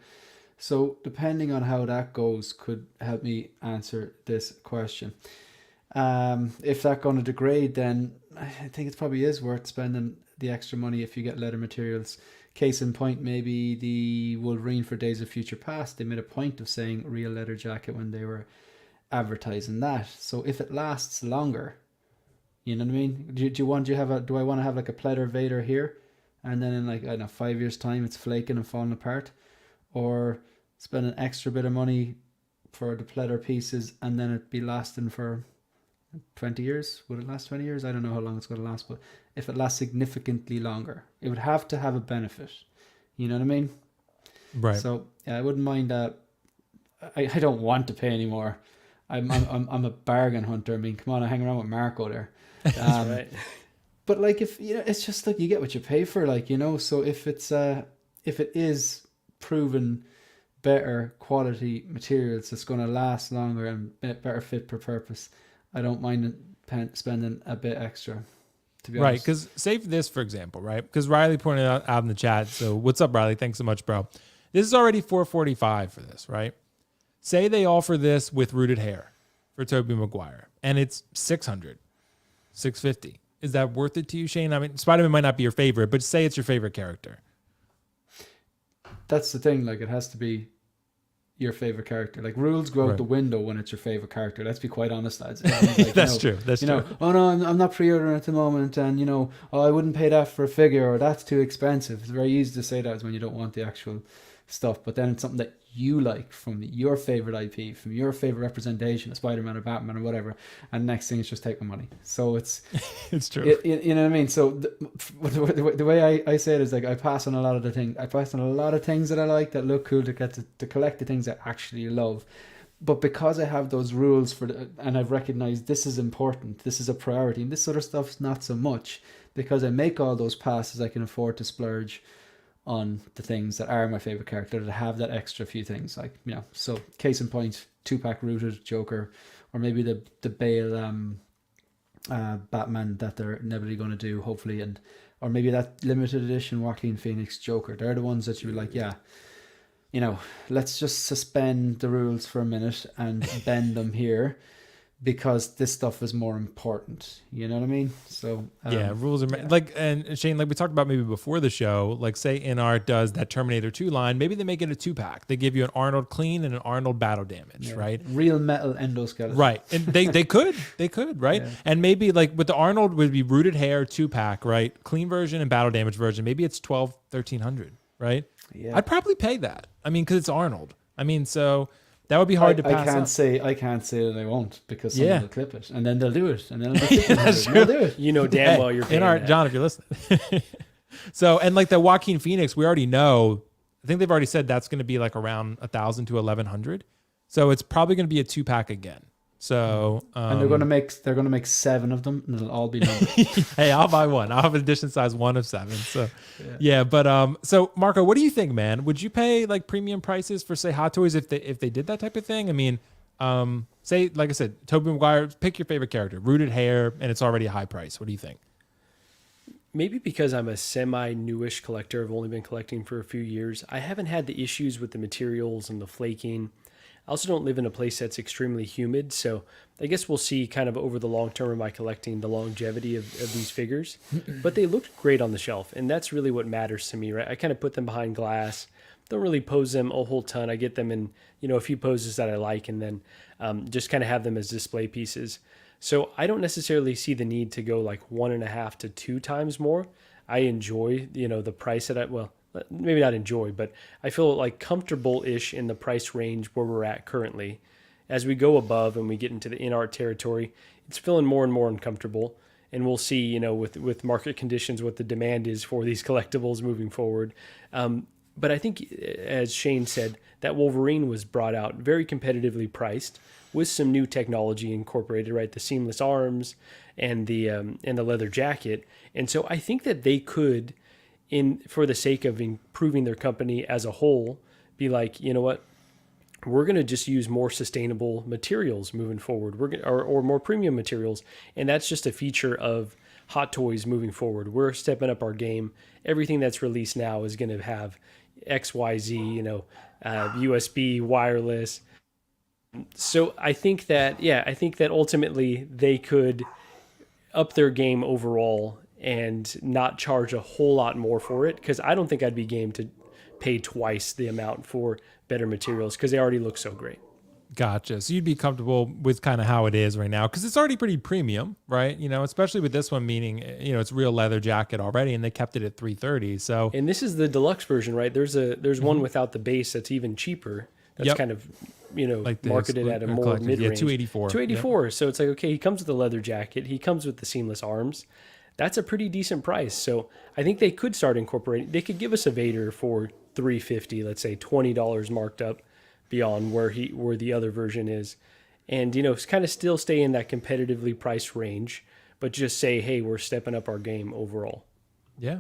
Speaker 2: So depending on how that goes, could help me answer this question. If that's going to degrade, then I think it probably is worth spending the extra money if you get leather materials. Case in point, maybe the Wolverine for Days of Future Past, they made a point of saying real leather jacket when they were advertising that. So if it lasts longer, you know what I mean? Do I want to have like a pleather Vader here, and then in like, I don't know, 5 years time it's flaking and falling apart, or spend an extra bit of money for the pleather pieces and then it be lasting for 20 years? Would it last 20 years? I don't know how long it's going to last, but if it lasts significantly longer, it would have to have a benefit. You know what I mean?
Speaker 1: Right.
Speaker 2: So yeah, I wouldn't mind that. I don't want to pay anymore. I'm a bargain hunter. I mean, come on, I hang around with Marco there.
Speaker 3: That's right.
Speaker 2: But like, if it's just like you get what you pay for, like, so if it is proven better quality materials, it's going to last longer and better fit for purpose, I don't mind spending a bit extra, to be honest.
Speaker 1: Right, because say for this, for example, right? Because Riley pointed out in the chat. So what's up, Riley? Thanks so much, bro. This is already $445 for this, right? Say they offer this with rooted hair for Tobey Maguire, and it's $600, $650. Is that worth it to you, Shane? I mean, Spider-Man might not be your favorite, but say it's your favorite character.
Speaker 2: That's the thing. Like, it has to be your favorite character. Like, rules go out the window when it's your favorite character. Let's be quite honest, lads. Like,
Speaker 1: That's true. That's true.
Speaker 2: Oh no, I'm not pre-ordering at the moment, and I wouldn't pay that for a figure, or that's too expensive. It's very easy to say that when you don't want the actual stuff, but then it's something that you like from your favorite IP, from your favorite representation of Spider-Man or Batman or whatever, and next thing is just take my money. So it's
Speaker 1: it's true.
Speaker 2: You know what I mean? So the way I say it is, like, I pass on a lot of the things. I pass on a lot of things that I like, that look cool, to get to collect the things I actually love. But because I have those rules and I've recognized this is important, this is a priority, and this sort of stuff's not so much, because I make all those passes, I can afford to splurge on the things that are my favorite character, that have that extra few things, like, so case in point, 2-pack rooted Joker, or maybe the Bale Batman that they're inevitably going to do, hopefully, or maybe that limited edition Joaquin Phoenix Joker. They're the ones that you're like, yeah, let's just suspend the rules for a minute and bend them here, because this stuff is more important. You know what I mean? So
Speaker 1: Yeah, rules are like, and Shane, like we talked about maybe before the show, like say Inart does that Terminator 2 line, maybe they make it a 2-pack. They give you an Arnold clean and an Arnold battle damage, right?
Speaker 2: Real metal endoskeleton.
Speaker 1: Right. And they could, right? Yeah. And maybe like with the Arnold would be rooted hair 2-pack, right? Clean version and battle damage version. Maybe it's 1300, right? Yeah. I'd probably pay that. I mean, cause it's Arnold. I mean, so that would be hard to pass up.
Speaker 2: I can't say that I won't, because someone will clip it and then they'll do it and then
Speaker 1: that's true.
Speaker 2: They'll do it.
Speaker 3: You know damn well you're paying
Speaker 1: Inart, John, if you're listening. So, and like the Joaquin Phoenix, we already know, I think they've already said that's going to be like around 1,000 to 1,100. So it's probably going to be a 2-pack again. So,
Speaker 2: and they're going to make 7 of them and it'll all be numbered.
Speaker 1: Hey, I'll buy one. I'll have an edition size 1 of 7. So yeah, but so Marco, what do you think, man? Would you pay like premium prices for say Hot Toys if they did that type of thing? I mean, say, like I said, Tobey Maguire, pick your favorite character, rooted hair, and it's already a high price. What do you think?
Speaker 3: Maybe because I'm a semi-newish collector, I've only been collecting for a few years, I haven't had the issues with the materials and the flaking. I also don't live in a place that's extremely humid, so I guess we'll see kind of over the long term of my collecting the longevity of these figures. But they looked great on the shelf, and that's really what matters to me, right? I kind of put them behind glass, don't really pose them a whole ton. I get them in, a few poses that I like, and then just kind of have them as display pieces. So I don't necessarily see the need to go like 1.5 to 2 times more. I enjoy, the price maybe not enjoy, but I feel like comfortable-ish in the price range where we're at currently. As we go above and we get into the Inart territory, it's feeling more and more uncomfortable. And we'll see, with market conditions, what the demand is for these collectibles moving forward. But I think, as Shane said, that Wolverine was brought out very competitively priced with some new technology incorporated, right? The seamless arms and the leather jacket. And so I think that they could, for the sake of improving their company as a whole, be like, you know what, we're going to just use more sustainable materials moving forward, or more premium materials, and that's just a feature of Hot Toys moving forward. We're stepping up our game. Everything that's released now is going to have XYZ, USB, wireless. So I think that ultimately they could up their game overall and not charge a whole lot more for it, because I don't think I'd be game to pay twice the amount for better materials because they already look so great.
Speaker 1: Gotcha. So you'd be comfortable with kind of how it is right now, because it's already pretty premium, right? Especially with this one, meaning, it's real leather jacket already, and they kept it at $330. So,
Speaker 3: and this is the deluxe version, right? There's one without the base that's even cheaper. That's kind of, like marketed at a more mid-range.
Speaker 1: Yeah, $284.
Speaker 3: $284. Yep. So it's like, okay, he comes with the leather jacket. He comes with the seamless arms. That's a pretty decent price. So I think they could start incorporating. They could give us a Vader for $350, let's say $20 marked up beyond where the other version is, and kind of still stay in that competitively priced range, but just say, hey, we're stepping up our game overall.
Speaker 1: Yeah,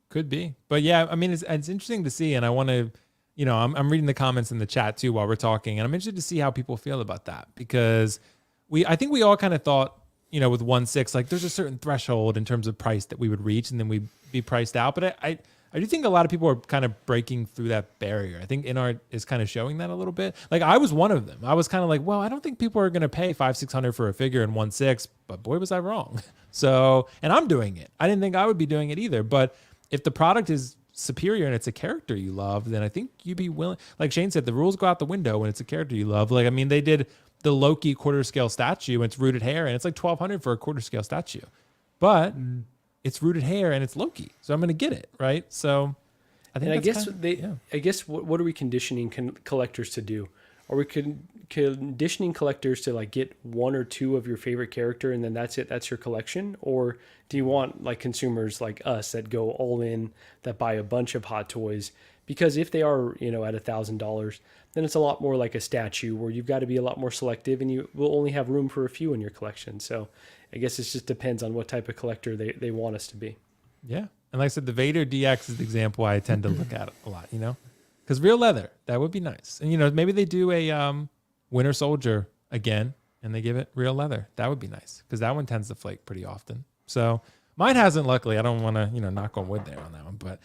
Speaker 1: could be. But yeah, I mean, it's interesting to see, and I want to, I'm reading the comments in the chat too while we're talking, and I'm interested to see how people feel about that, because I think we all kind of thought, with 1.6, like there's a certain threshold in terms of price that we would reach, and then we'd be priced out. But I do think a lot of people are kind of breaking through that barrier. I think Inart is kind of showing that a little bit. Like I was one of them. I was kind of like, well, I don't think people are going to pay $500-600 for a figure in 1.6, but boy, was I wrong. So, and I'm doing it. I didn't think I would be doing it either. But if the product is superior and it's a character you love, then I think you'd be willing. Like Shane said, the rules go out the window when it's a character you love. Like, I mean, they did the Loki quarter scale statue, and it's rooted hair, and it's like $1,200 for a quarter scale statue. But it's rooted hair and it's Loki, so I'm going to get it, right? So I think.
Speaker 3: And I guess what are we conditioning collectors to do? Are we conditioning collectors to like get 1 or 2 of your favorite character and then that's it? That's your collection, or do you want like consumers like us that go all in, that buy a bunch of Hot Toys? Because if they are, at $1,000, then it's a lot more like a statue where you've got to be a lot more selective, and you will only have room for a few in your collection. So I guess it just depends on what type of collector they want us to be.
Speaker 1: Yeah. And like I said, the Vader DX is the example I tend to look at a lot, because real leather, that would be nice. And, maybe they do a Winter Soldier again and they give it real leather. That would be nice, because that one tends to flake pretty often. So mine hasn't, luckily. I don't want to, knock on wood there on that one, but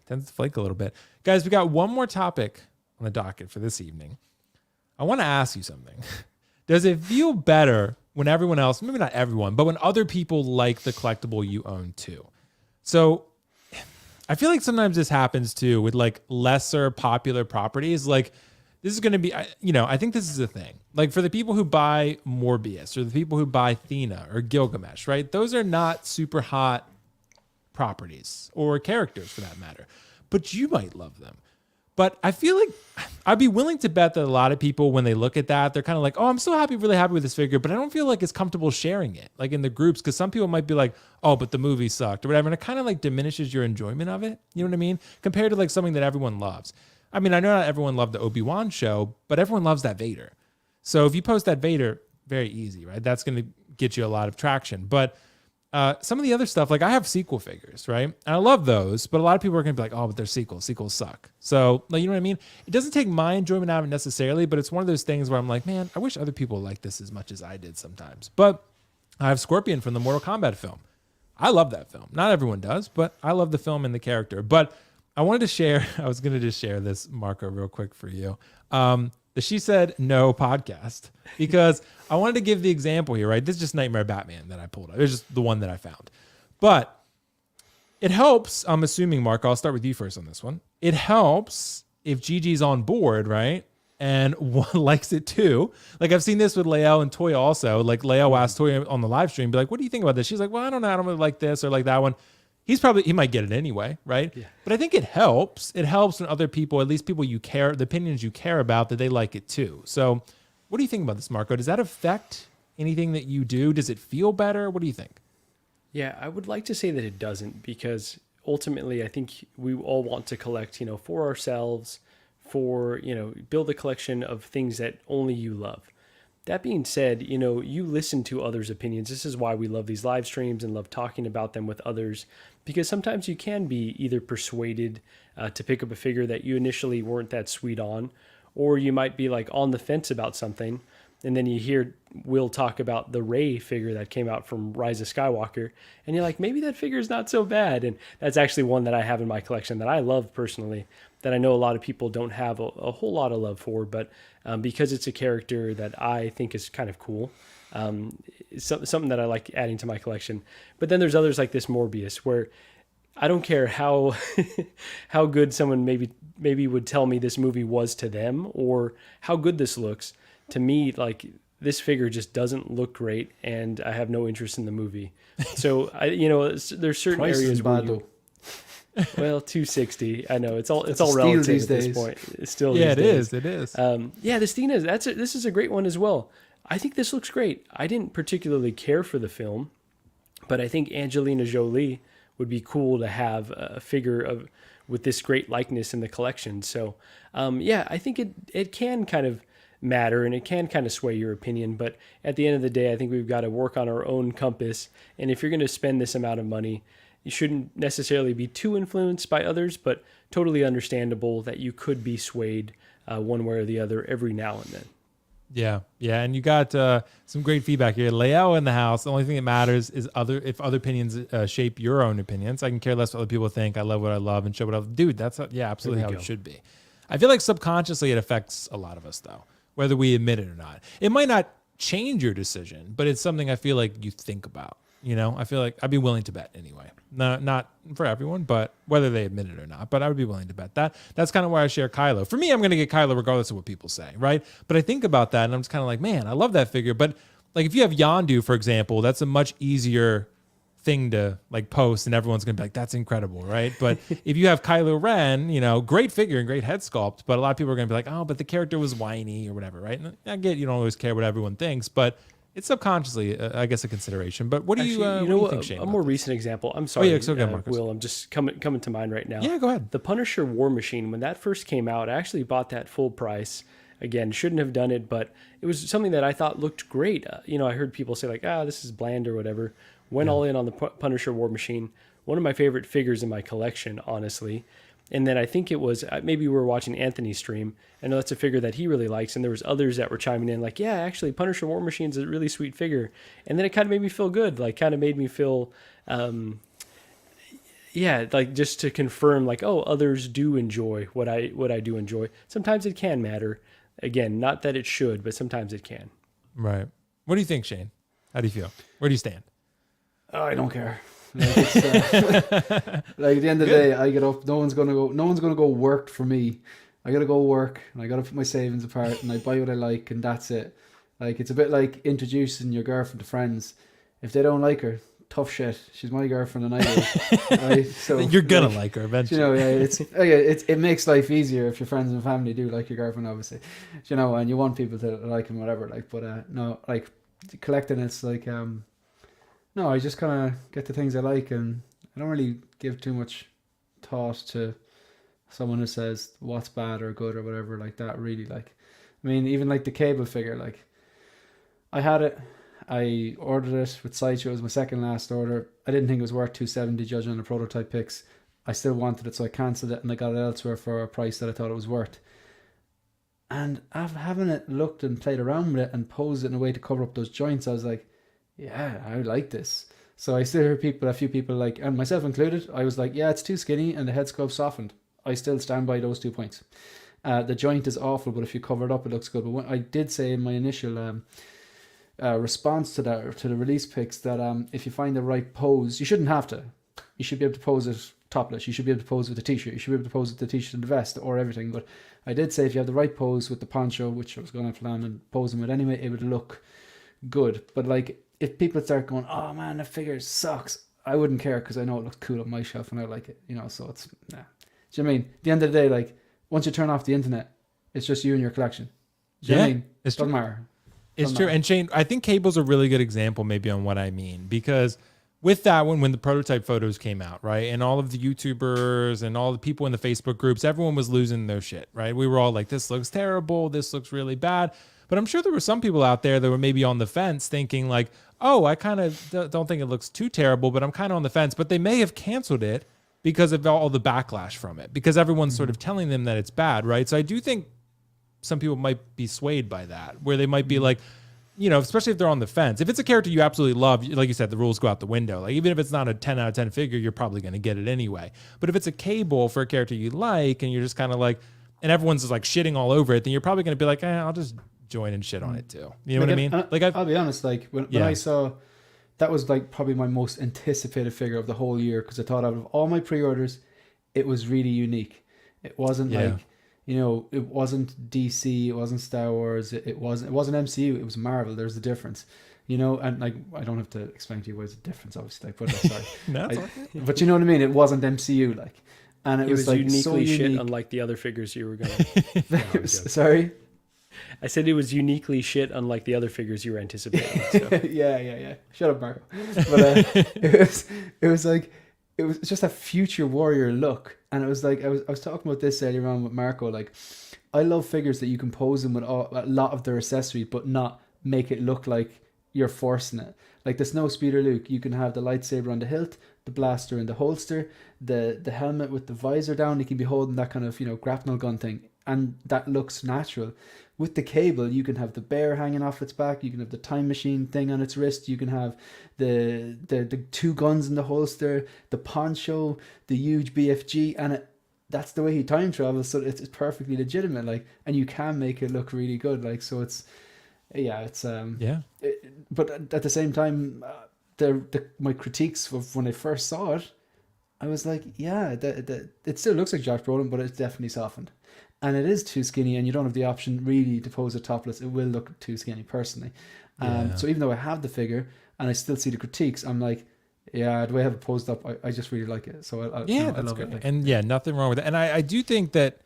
Speaker 1: tends to flake a little bit. Guys, we got one more topic on the docket for this evening. I want to ask you something. Does it feel better when everyone else, maybe not everyone, but when other people like the collectible you own too? So I feel like sometimes this happens too with like lesser popular properties. Like this is going to be, I think this is a thing. Like for the people who buy Morbius or the people who buy Thena or Gilgamesh, right? Those are not super hot properties or characters for that matter, but you might love them. But I feel like I'd be willing to bet that a lot of people, when they look at that, they're kind of like, oh, I'm so really happy with this figure, but I don't feel like it's comfortable sharing it, like in the groups, because some people might be like, oh, but the movie sucked or whatever. And it kind of like diminishes your enjoyment of it. You know what I mean? Compared to like something that everyone loves. I mean, I know not everyone loved the Obi-Wan show, but everyone loves that Vader. So if you post that Vader, very easy, right? That's going to get you a lot of traction. But some of the other stuff, like I have sequel figures, right? And I love those, but a lot of people are going to be like, oh, but they're sequels. Sequels suck. So, like, you know what I mean? It doesn't take my enjoyment out of it necessarily, but it's one of those things where I'm like, man, I wish other people liked this as much as I did sometimes. But I have Scorpion from the Mortal Kombat film. I love that film. Not everyone does, but I love the film and the character. But I wanted to share, I was going to just share this, Marco, real quick for you. The She Said No podcast, because I wanted to give the example here, right? This is just Nightmare Batman that I pulled up. It's just the one that I found. But it helps, I'm assuming, Mark, I'll start with you first on this one. It helps if Gigi's on board, right? And one likes it too. Like I've seen this with Lael and Toya also. Like Lael asked Toya on the live stream, be like, what do you think about this? She's like, well, I don't know. I don't really like this or like that one. He might get it anyway, right? Yeah. But I think it helps. It helps when other people, at least people you care, the opinions you care about, that they like it too. So what do you think about this, Marco? Does that affect anything that you do? Does it feel better? What do you think?
Speaker 3: Yeah, I would like to say that it doesn't, because ultimately I think we all want to collect, for ourselves, for, build a collection of things that only you love. That being said, you listen to others' opinions. This is why we love these live streams and love talking about them with others, because sometimes you can be either persuaded to pick up a figure that you initially weren't that sweet on, or you might be like on the fence about something, and then you hear Will talk about the Rey figure that came out from Rise of Skywalker, and you're like, maybe that figure is not so bad. And that's actually one that I have in my collection that I love personally, that I know a lot of people don't have a whole lot of love for, but because it's a character that I think is kind of cool, it's something that I like adding to my collection. But then there's others like this Morbius, where I don't care how how good someone maybe would tell me this movie was to them, or how good this looks. To me, like, this figure just doesn't look great, and I have no interest in the movie. So there's certain
Speaker 2: Price
Speaker 3: areas
Speaker 2: is
Speaker 3: where
Speaker 2: bad, though.
Speaker 3: well, $260. I know it's all
Speaker 2: steal
Speaker 3: relative
Speaker 2: these
Speaker 3: at this
Speaker 2: days.
Speaker 3: point. It's still
Speaker 1: Yeah,
Speaker 3: these
Speaker 1: it
Speaker 3: days.
Speaker 1: is.
Speaker 3: Yeah, the Stina, this is a great one as well. I think this looks great. I didn't particularly care for the film, but I think Angelina Jolie would be cool to have a figure with this great likeness in the collection. So, I think it can kind of matter, and it can kind of sway your opinion, but at the end of the day, I think we've got to work on our own compass. And if you're going to spend this amount of money, you shouldn't necessarily be too influenced by others, but totally understandable that you could be swayed one way or the other every now and then.
Speaker 1: Yeah, and you got some great feedback here. Layout in the house. The only thing that matters is if other opinions shape your own opinions. I can care less what other people think. I love what I love and show what I love. Dude, that's absolutely how it should be. I feel like subconsciously it affects a lot of us though, whether we admit it or not. It might not change your decision, but it's something I feel like you think about. I feel like I'd be willing to bet anyway. Not for everyone, but whether they admit it or not. But I would be willing to bet that. That's kind of why I share Kylo. For me, I'm going to get Kylo regardless of what people say, right? But I think about that, and I'm just kind of like, man, I love that figure. But like, if you have Yondu, for example, that's a much easier thing to like post, and everyone's going to be like, that's incredible, right? But if you have Kylo Ren, great figure and great head sculpt, but a lot of people are going to be like, oh, but the character was whiny or whatever, right? And I get you don't always care what everyone thinks, but it's subconsciously, I guess, a consideration. But what do you think, Shane?
Speaker 3: A more recent example. I'm sorry,
Speaker 1: it's okay, Marcus.
Speaker 3: Will. I'm just coming to mind right now.
Speaker 1: Yeah, go ahead.
Speaker 3: The Punisher War Machine, when that first came out, I actually bought that full price. Again, shouldn't have done it, but it was something that I thought looked great. I heard people say like, this is bland or whatever. Went all in on the Punisher War Machine. One of my favorite figures in my collection, honestly. And then I think it was, maybe we were watching Anthony's stream. I know that's a figure that he really likes. And there was others that were chiming in like, yeah, actually Punisher War Machine's a really sweet figure. And then it kind of made me feel good. Like kind of made me feel, like just to confirm like, oh, others do enjoy what I do enjoy. Sometimes it can matter. Again, not that it should, but sometimes it can.
Speaker 1: Right. What do you think, Shane? How do you feel? Where do you stand?
Speaker 2: Oh, I don't care. Like, it's, like at the end of the day, I get up. No one's gonna go work for me. I gotta go work, and I gotta put my savings apart, and I buy what I like, and that's it. Like, it's a bit like introducing your girlfriend to friends. If they don't like her, tough shit. She's my girlfriend, and I do. Right? So
Speaker 1: You're gonna like her eventually.
Speaker 2: You know, it makes life easier if your friends and family do like your girlfriend, obviously. You know, and you want people to like and whatever. Like, but no, like collecting, it's like no, I just kind of get the things I like, and I don't really give too much thought to someone who says what's bad or good or whatever like that. Really, like, I mean, even like the cable figure, like, I had it. I ordered it with Sideshow. It was my second last order. I didn't think it was worth $270 judging on the prototype pics. I still wanted it, so I cancelled it and I got it elsewhere for a price that I thought it was worth. And after having it looked and played around with it and posed it in a way to cover up those joints, I was like, yeah, I like this. So I still hear a few people like, and myself included, I was like, yeah, it's too skinny and the head sculpt softened. I still stand by those 2 points. The joint is awful, but if you cover it up, it looks good. But what I did say in my initial response to that, to the release pics, that if you find the right pose, you shouldn't have to. You should be able to pose it topless. You should be able to pose with the t-shirt. You should be able to pose with the t-shirt and the vest or everything. But I did say if you have the right pose with the poncho, which I was going to plan on posing with anyway, it would look good. But like, if people start going, oh man, the figure sucks, I wouldn't care because I know it looks cool on my shelf and I like it, you know. So it's nah. Do you know what I mean? At the end of the day, like, once you turn off the internet, it's just you and your collection. Do you know what I mean?
Speaker 1: It's
Speaker 2: doesn't matter.
Speaker 1: true. And Shane, I think cable's a really good example maybe on what I mean, because with that one, when the prototype photos came out, right, and all of the YouTubers and all the people in the Facebook groups, everyone was losing their shit, right? We were all like, this looks terrible. This looks really bad. But I'm sure there were some people out there that were maybe on the fence thinking like, oh, I kind of don't think it looks too terrible, but I'm kind of on the fence. But they may have canceled it because of all the backlash from it, because everyone's sort of telling them that it's bad, right? So I do think some people might be swayed by that, where they might be like, you know, especially if they're on the fence. If it's a character you absolutely love, like you said, the rules go out the window. Like, even if it's not a 10 out of 10 figure, you're probably going to get it anyway. But if it's a cable for a character you like, and you're just kind of like, and everyone's just like shitting all over it, then you're probably going to be like, I'll just join and shit on it too. You know what I mean?
Speaker 2: Like, I'll be honest, like when I saw, that was like probably my most anticipated figure of the whole year, because I thought out of all my pre-orders, it was really unique. It wasn't like, you know, it wasn't DC, it wasn't Star Wars, it wasn't MCU, it was Marvel. There's a difference, you know. And like, I don't have to explain to you what's the difference, obviously. Like, but sorry,
Speaker 1: no, okay.
Speaker 2: But you know what I mean. It wasn't MCU, like, and it was like
Speaker 3: uniquely
Speaker 2: so unique.
Speaker 3: shit, unlike the other figures you were gonna.
Speaker 2: Sorry,
Speaker 3: I said it was uniquely shit, unlike the other figures you were anticipating. So.
Speaker 2: yeah. Shut up, Marco. But it was like, it was just a future warrior look. And it was like, I was talking about this earlier on with Marco. Like, I love figures that you can pose them with a lot of their accessories, but not make it look like you're forcing it. Like the Snowspeeder Luke, you can have the lightsaber on the hilt, the blaster in the holster, the helmet with the visor down. You can be holding that kind of, you know, grapnel gun thing, and that looks natural. With the cable, you can have the bear hanging off its back. You can have the time machine thing on its wrist. You can have the two guns in the holster, the poncho, the huge BFG, and that's the way he time travels. So it's perfectly legitimate. Like, and you can make it look really good. Like, so it's but at the same time, my critiques of when I first saw it, I was like, it still looks like Josh Brolin, but it's definitely softened. And it is too skinny, and you don't have the option really to pose it topless. It will look too skinny, personally. So even though I have the figure and I still see the critiques, I'm like, the way I have it posed up, I just really like it. So I love
Speaker 1: great.
Speaker 2: it. Like,
Speaker 1: and nothing wrong with it. And I do think that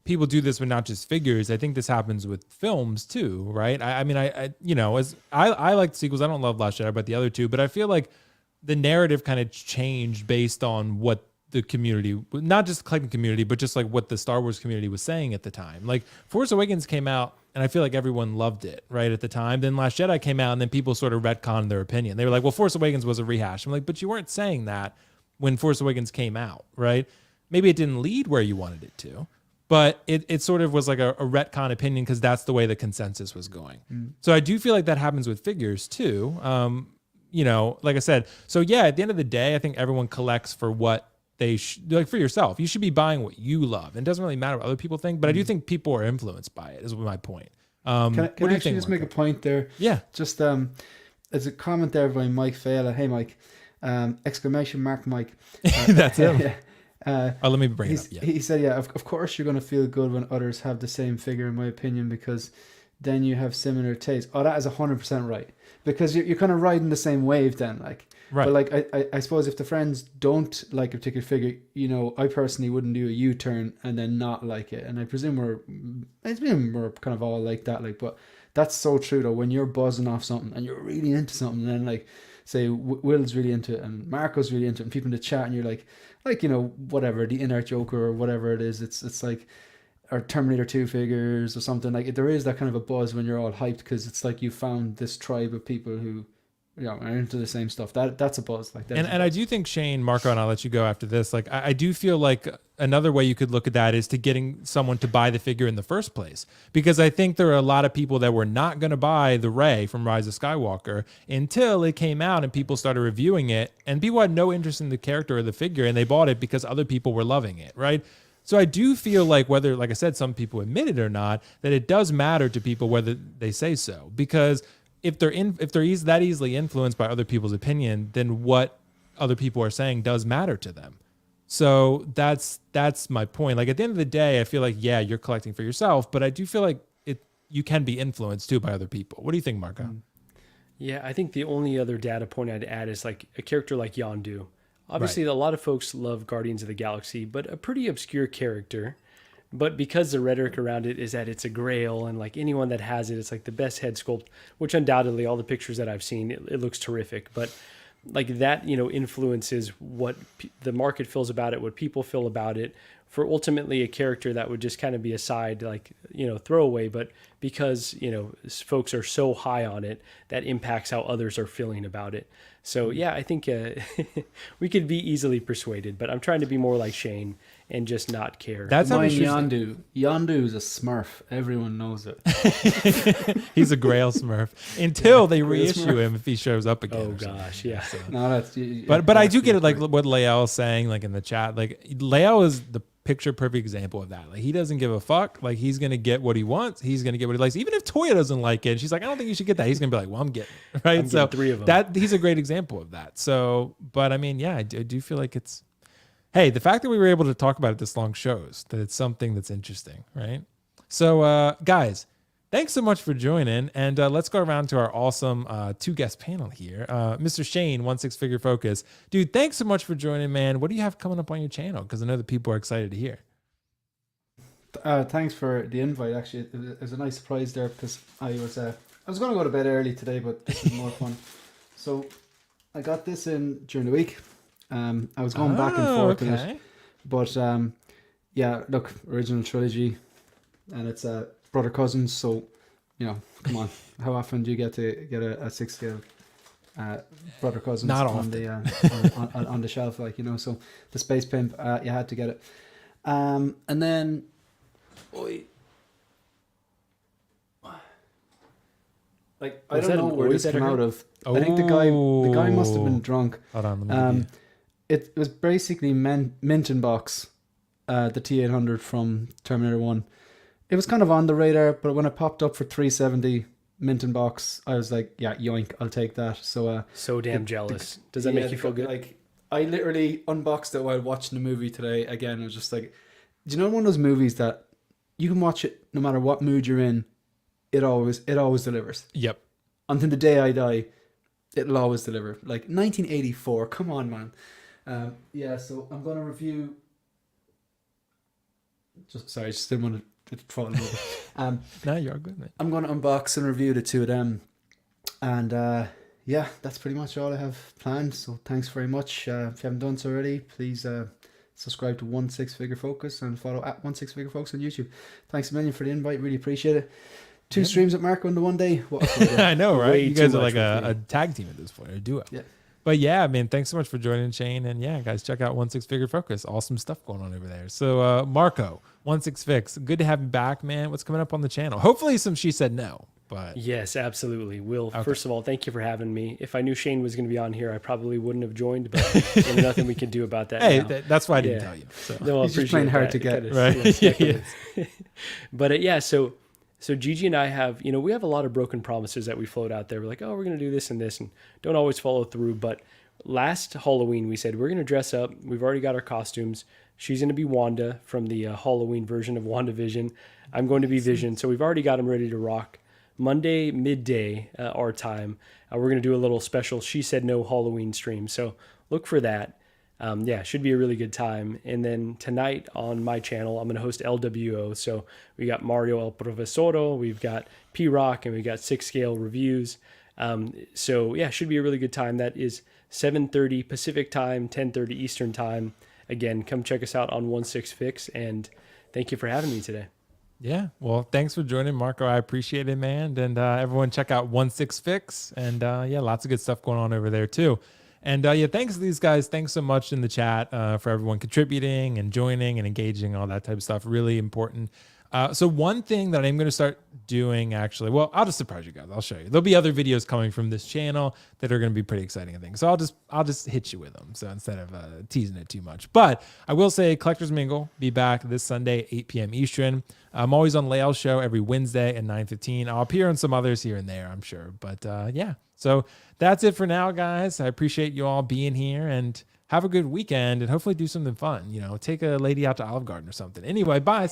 Speaker 1: people do this with not just figures. I think this happens with films too, right? I mean, you know, as I like sequels. I don't love Last Jedi, but the other two. But I feel like the narrative kind of changed based on what the community, not just collecting community, but just like what the Star Wars community was saying at the time. Like, Force Awakens came out, and I feel like everyone loved it right at the time. Then Last Jedi came out, and then people sort of retconned their opinion. They were like, well, Force Awakens was a rehash. I'm like, but you weren't saying that when Force Awakens came out, right? Maybe it didn't lead where you wanted it to, but it sort of was like a retcon opinion, because that's the way the consensus was going. So I do feel like that happens with figures too. You know, like I said, so yeah, at the end of the day, I think everyone collects for what they like. For yourself, you should be buying what you love. It doesn't really matter what other people think, but I do think people are influenced by it, is my point,
Speaker 2: Can
Speaker 1: what do
Speaker 2: I
Speaker 1: you
Speaker 2: actually
Speaker 1: think,
Speaker 2: just make a
Speaker 1: Marco?
Speaker 2: point there?
Speaker 1: Yeah.
Speaker 2: Just as a comment there by Mike Fela. Hey, Mike! Exclamation mark, Mike.
Speaker 1: That's him. Let me bring it up.
Speaker 2: He's,
Speaker 1: Yeah.
Speaker 2: he said, yeah, of course you're going to feel good when others have the same figure, in my opinion, because then you have similar taste. Oh, that is 100% right. Because you're kind of riding the same wave then. Like,
Speaker 1: Right.
Speaker 2: but like, I suppose if the friends don't like a particular figure, you know, I personally wouldn't do a U-turn and then not like it. And I presume we're kind of all like that. Like, but that's so true though. When you're buzzing off something and you're really into something, and then like, say Will's really into it and Marco's really into it, and people in the chat, and you're like, you know, whatever, the Inart Joker or whatever it is, it's like, or Terminator 2 figures or something. Like, there is that kind of a buzz when you're all hyped, because it's like you found this tribe of people who, you know, are into the same stuff. That's a buzz. Like that.
Speaker 1: And I do think, Shane, Marco, and I'll let you go after this. Like, I do feel like another way you could look at that is to getting someone to buy the figure in the first place. Because I think there are a lot of people that were not going to buy the Rey from Rise of Skywalker until it came out and people started reviewing it. And people had no interest in the character or the figure, and they bought it because other people were loving it, right? So I do feel like, whether, like I said, some people admit it or not, that it does matter to people whether they say so. Because if they're that easily influenced by other people's opinion, then what other people are saying does matter to them. So that's my point. Like, at the end of the day, I feel like, yeah, you're collecting for yourself, but I do feel like you can be influenced too by other people. What do you think, Marco?
Speaker 3: Yeah, I think the only other data point I'd add is like a character like Yondu. Obviously, a lot of folks love Guardians of the Galaxy, but a pretty obscure character. But because the rhetoric around it is that it's a grail, and like anyone that has it, it's like the best head sculpt, which undoubtedly all the pictures that I've seen, it looks terrific. But like that, you know, influences what the market feels about it, what people feel about it, for ultimately a character that would just kind of be a side, like, you know, throwaway. But because, you know, folks are so high on it, that impacts how others are feeling about it. So yeah, I think we could be easily persuaded, but I'm trying to be more like Shane and just not care.
Speaker 2: That's how Yondu. Yondu's a Smurf. Everyone knows it.
Speaker 1: He's a Grail Smurf until they reissue him if he shows up again.
Speaker 3: Oh gosh, yeah.
Speaker 1: So.
Speaker 2: No, that's.
Speaker 1: But I do get it. Like what Lael is saying, like in the chat. Like, Lael is the picture perfect example of that. Like, he doesn't give a fuck. Like, he's gonna get what he wants. He's gonna get what he likes. Even if Toya doesn't like it, she's like, I don't think you should get that. He's gonna be like, well, I'm getting it, right.
Speaker 3: I'm getting 3 of them.
Speaker 1: That he's a great example of that. So, but I mean, yeah, I do feel like it's. Hey, the fact that we were able to talk about it this long shows that it's something that's interesting, right? So, guys, thanks so much for joining, and let's go around to our awesome 2-guest panel here. Mr. Shane, 1/6 Figure Focus. Dude, thanks so much for joining, man. What do you have coming up on your channel? Because I know that people are excited to hear.
Speaker 2: Thanks for the invite. Actually, it was a nice surprise there, because I was going to go to bed early today, but this is more fun. So I got this in during the week. I was going back and forth with it, but yeah, look, original trilogy, and it's brother cousins. So, you know, come on, how often do you get to get a 6-scale brother cousins
Speaker 1: Not
Speaker 2: on
Speaker 1: often.
Speaker 2: the on the shelf, like, you know? So the Space Pimp, you had to get it, and then, like, I don't know where this came out of. I think the guy must have been drunk.
Speaker 1: Hold on, let me
Speaker 2: It was basically mint in box, the T800 from Terminator 1. It was kind of on the radar, but when it popped up for $370 mint in box, I was like, yeah, yoink, I'll take that. So
Speaker 3: damn jealous. Does that make you feel good?
Speaker 2: Like, I literally unboxed it while watching the movie today. Again, I was just like, do you know one of those movies that you can watch it no matter what mood you're in, it always delivers.
Speaker 1: Yep.
Speaker 2: Until the day I die, it'll always deliver. Like 1984, come on, man. Yeah, so I'm going to review. Just didn't want to fall in over.
Speaker 1: No, you're good, man.
Speaker 2: I'm going to unbox and review the 2 of them, and yeah, that's pretty much all I have planned. So thanks very much. If you haven't done so already, please subscribe to 1/6 Figure Focus and follow at 1/6 Figure Focus on YouTube. Thanks a million for the invite. Really appreciate it. 2 streams at Marco in the one day. What a cool day.
Speaker 1: I know, right?
Speaker 3: Way
Speaker 1: You guys
Speaker 3: too
Speaker 1: are like
Speaker 3: much
Speaker 1: a tag team at this point, or a duo.
Speaker 2: Yeah.
Speaker 1: But yeah, man, thanks so much for joining, Shane. And yeah, guys, check out 1/6 Figure Focus. Awesome stuff going on over there. So, Marco, 1/6 Fix, good to have you back, man. What's coming up on the channel? Hopefully some She Said No. But
Speaker 3: Yes, absolutely. Will,
Speaker 1: Okay.
Speaker 3: first of all, thank you for having me. If I knew Shane was going to be on here, I probably wouldn't have joined, but there's nothing we can do about that
Speaker 1: hey,
Speaker 3: now.
Speaker 1: that's why I didn't
Speaker 3: Yeah.
Speaker 1: tell you. So.
Speaker 3: No, I
Speaker 2: He's just playing
Speaker 3: appreciate
Speaker 2: hard
Speaker 3: that.
Speaker 2: to get,
Speaker 3: Kinda-
Speaker 1: right?
Speaker 3: yes,
Speaker 1: Yeah,
Speaker 3: definitely. But yeah, so So Gigi and I have, we have a lot of broken promises that we float out there. We're like, oh, we're going to do this and this, and don't always follow through. But last Halloween, we said we're going to dress up. We've already got our costumes. She's going to be Wanda from the Halloween version of WandaVision. I'm going to be Vision. So we've already got them ready to rock. Monday midday our time, we're going to do a little special She Said No Halloween stream. So look for that. Should be a really good time. And then tonight on my channel, I'm going to host LWO. So we got Mario El Profesoro, we've got P-Rock, and we've got 6 Scale Reviews. Should be a really good time. That is 7:30 Pacific time, 10:30 Eastern time. Again, come check us out on 16fix, and thank you for having me today.
Speaker 1: Yeah, well, thanks for joining, Marco. I appreciate it, man. And everyone check out 16fix. And lots of good stuff going on over there too. And thanks to these guys. Thanks so much in the chat for everyone contributing and joining and engaging, all that type of stuff. Really important. So one thing that I'm going to start doing, actually, well, I'll just surprise you guys. I'll show you. There'll be other videos coming from this channel that are going to be pretty exciting, I think. So I'll just hit you with them. So instead of teasing it too much, but I will say Collectors Mingle be back this Sunday, 8 p.m. Eastern. I'm always on Lael's show every Wednesday at 9:15. I'll appear on some others here and there, I'm sure. But so that's it for now, guys. I appreciate you all being here, and have a good weekend, and hopefully do something fun. Take a lady out to Olive Garden or something. Anyway, bye.